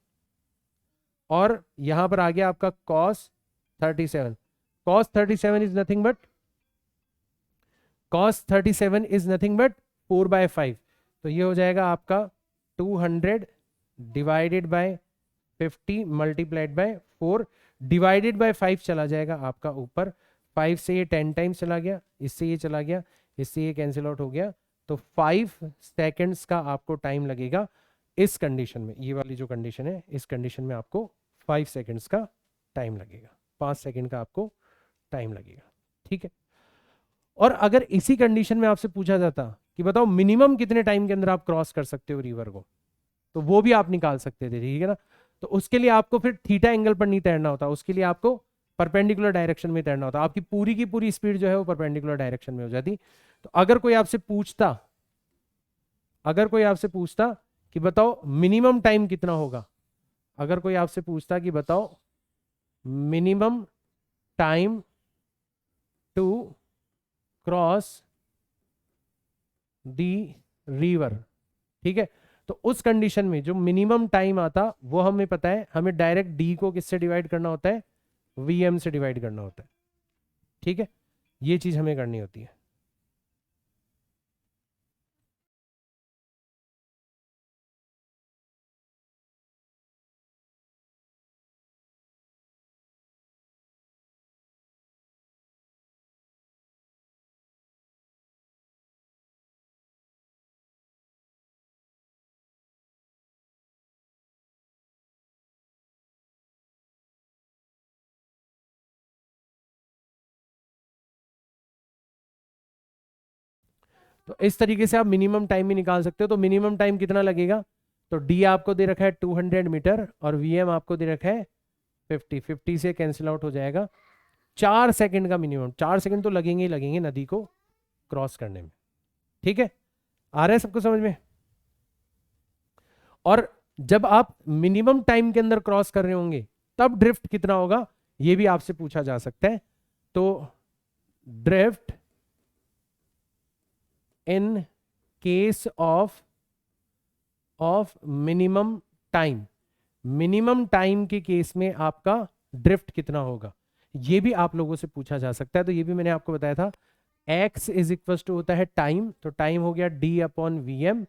और यहां पर आ गया आपका cos 37। cos 37 is nothing but cos 37 is nothing but 4/5। तो ये हो जाएगा आपका 200 divided by 50 multiplied by 4, divided by 5 चला जाएगा आपका ऊपर, 5 से ये 10 टाइम्स चला गया, इससे ये चला गया, इससे ये कैंसिल आउट हो गया। तो 5 सेकेंड्स का आपको टाइम लगेगा इस कंडीशन में। ये वाली जो कंडीशन है, इस कंडीशन में आपको 5 सेकेंड्स का टाइम लगेगा, 5 सेकेंड का आपको टाइम लगेगा, ठीक है। और अगर इसी कंडीशन में आपसे पूछा जाता कि बताओ मिनिमम कितने टाइम के अंदर आप क्रॉस कर सकते हो रिवर को, तो वो भी आप निकाल सकते थे, ठीक है ना। तो उसके लिए आपको फिर थीटा एंगल पर नहीं तैरना होता, उसके लिए आपको परपेंडिकुलर डायरेक्शन में तैरना होता, आपकी पूरी की पूरी स्पीड जो है वो परपेंडिकुलर डायरेक्शन में हो जाती। तो अगर कोई आपसे पूछता, अगर कोई आपसे पूछता कि बताओ मिनिमम टाइम कितना होगा, अगर कोई आपसे पूछता कि बताओ minimum time to cross the river, ठीक है, तो उस कंडीशन में जो मिनिमम टाइम आता वो हमें पता है, हमें डायरेक्ट डी को किससे डिवाइड करना होता है, वीएम से डिवाइड करना होता है, ठीक है, ये चीज हमें करनी होती है। तो इस तरीके से आप मिनिमम टाइम भी निकाल सकते हो। तो मिनिमम टाइम कितना लगेगा, तो डी आपको दे रखा है 200 मीटर और वीएम आपको दे रखा है 50 से कैंसिल आउट हो जाएगा। 4 सेकंड का मिनिमम, 4 सेकंड तो लगेंगे ही लगेंगे नदी को क्रॉस करने में। ठीक है, आ रहा है सबको समझ में। और जब आप मिनिमम टाइम के अंदर क्रॉस कर रहे होंगे तब ड्रिफ्ट कितना होगा ये भी आपसे पूछा जा सकता है। तो drift in case of minimum time, minimum time के केस में आपका ड्रिफ्ट कितना होगा ये भी आप लोगों से पूछा जा सकता है। तो ये भी मैंने आपको बताया था, x इज इक्वल टू होता है टाइम, तो टाइम हो गया d अपॉन वी एम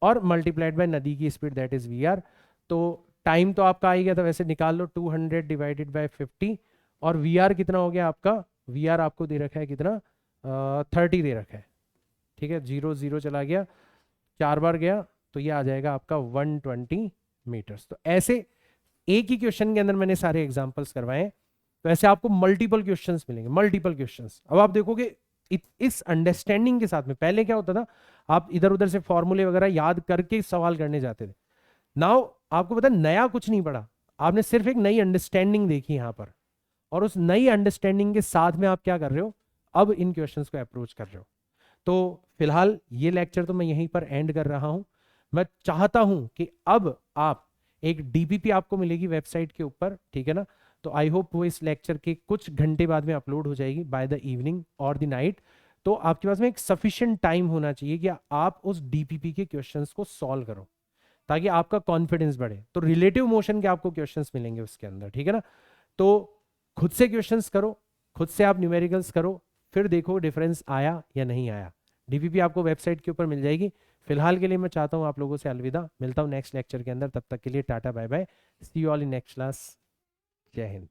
और मल्टीप्लाइड बाय नदी की speed that is V R. तो टाइम तो आपका आ ही गया था, वैसे निकाल लो 200 डिवाइडेड बाय 50 और वी आर कितना हो गया आपका, वी आर आपको दे रखा है कितना 30 दे रखा है। ठीक है, 0 0 चला गया, 4 बार गया तो ये आ जाएगा आपका 120 मीटर्स। तो ऐसे एक ही क्वेश्चन के अंदर मैंने सारे एग्जांपल्स करवाए हैं। तो ऐसे आपको मल्टीपल क्वेश्चंस मिलेंगे, मल्टीपल क्वेश्चंस। अब आप देखोगे इस अंडरस्टैंडिंग के साथ में, पहले क्या होता था आप इधर उधर से फॉर्मूले वगैरह याद करके सवाल करने जाते थे। नाउ आपको पता नया कुछ नहीं पड़ा, आपने सिर्फ एक नई अंडरस्टैंडिंग देखी यहां पर, और उस नई अंडरस्टैंडिंग के साथ में आप क्या कर रहे हो, अब इन क्वेश्चंस को अप्रोच कर रहे हो। तो फिलहाल ये लेक्चर तो मैं यहीं पर एंड कर रहा हूं। मैं चाहता हूं कि अब आप एक डीपीपी आपको मिलेगी वेबसाइट के ऊपर, ठीक है ना। तो आई होप वो इस लेक्चर के कुछ घंटे बाद में अपलोड हो जाएगी बाय द इवनिंग और द नाइट। तो आपके पास में एक सफिशिएंट टाइम होना चाहिए कि आप उस डीपीपी के क्वेश्चंस को सॉल्व करो ताकि आपका कॉन्फिडेंस बढ़े। तो रिलेटिव मोशन के आपको क्वेश्चंस मिलेंगे उसके अंदर, ठीक है ना। तो खुद से क्वेश्चंस करो, खुद से आप न्यूमेरिकल्स करो, फिर देखो डिफरेंस आया या नहीं आया। डीपीपी आपको वेबसाइट के ऊपर मिल जाएगी। फिलहाल के लिए मैं चाहता हूं आप लोगों से अलविदा, मिलता हूं नेक्स्ट लेक्चर के अंदर। तब तक के लिए tata bye bye, see you all in next class. जय हिंद।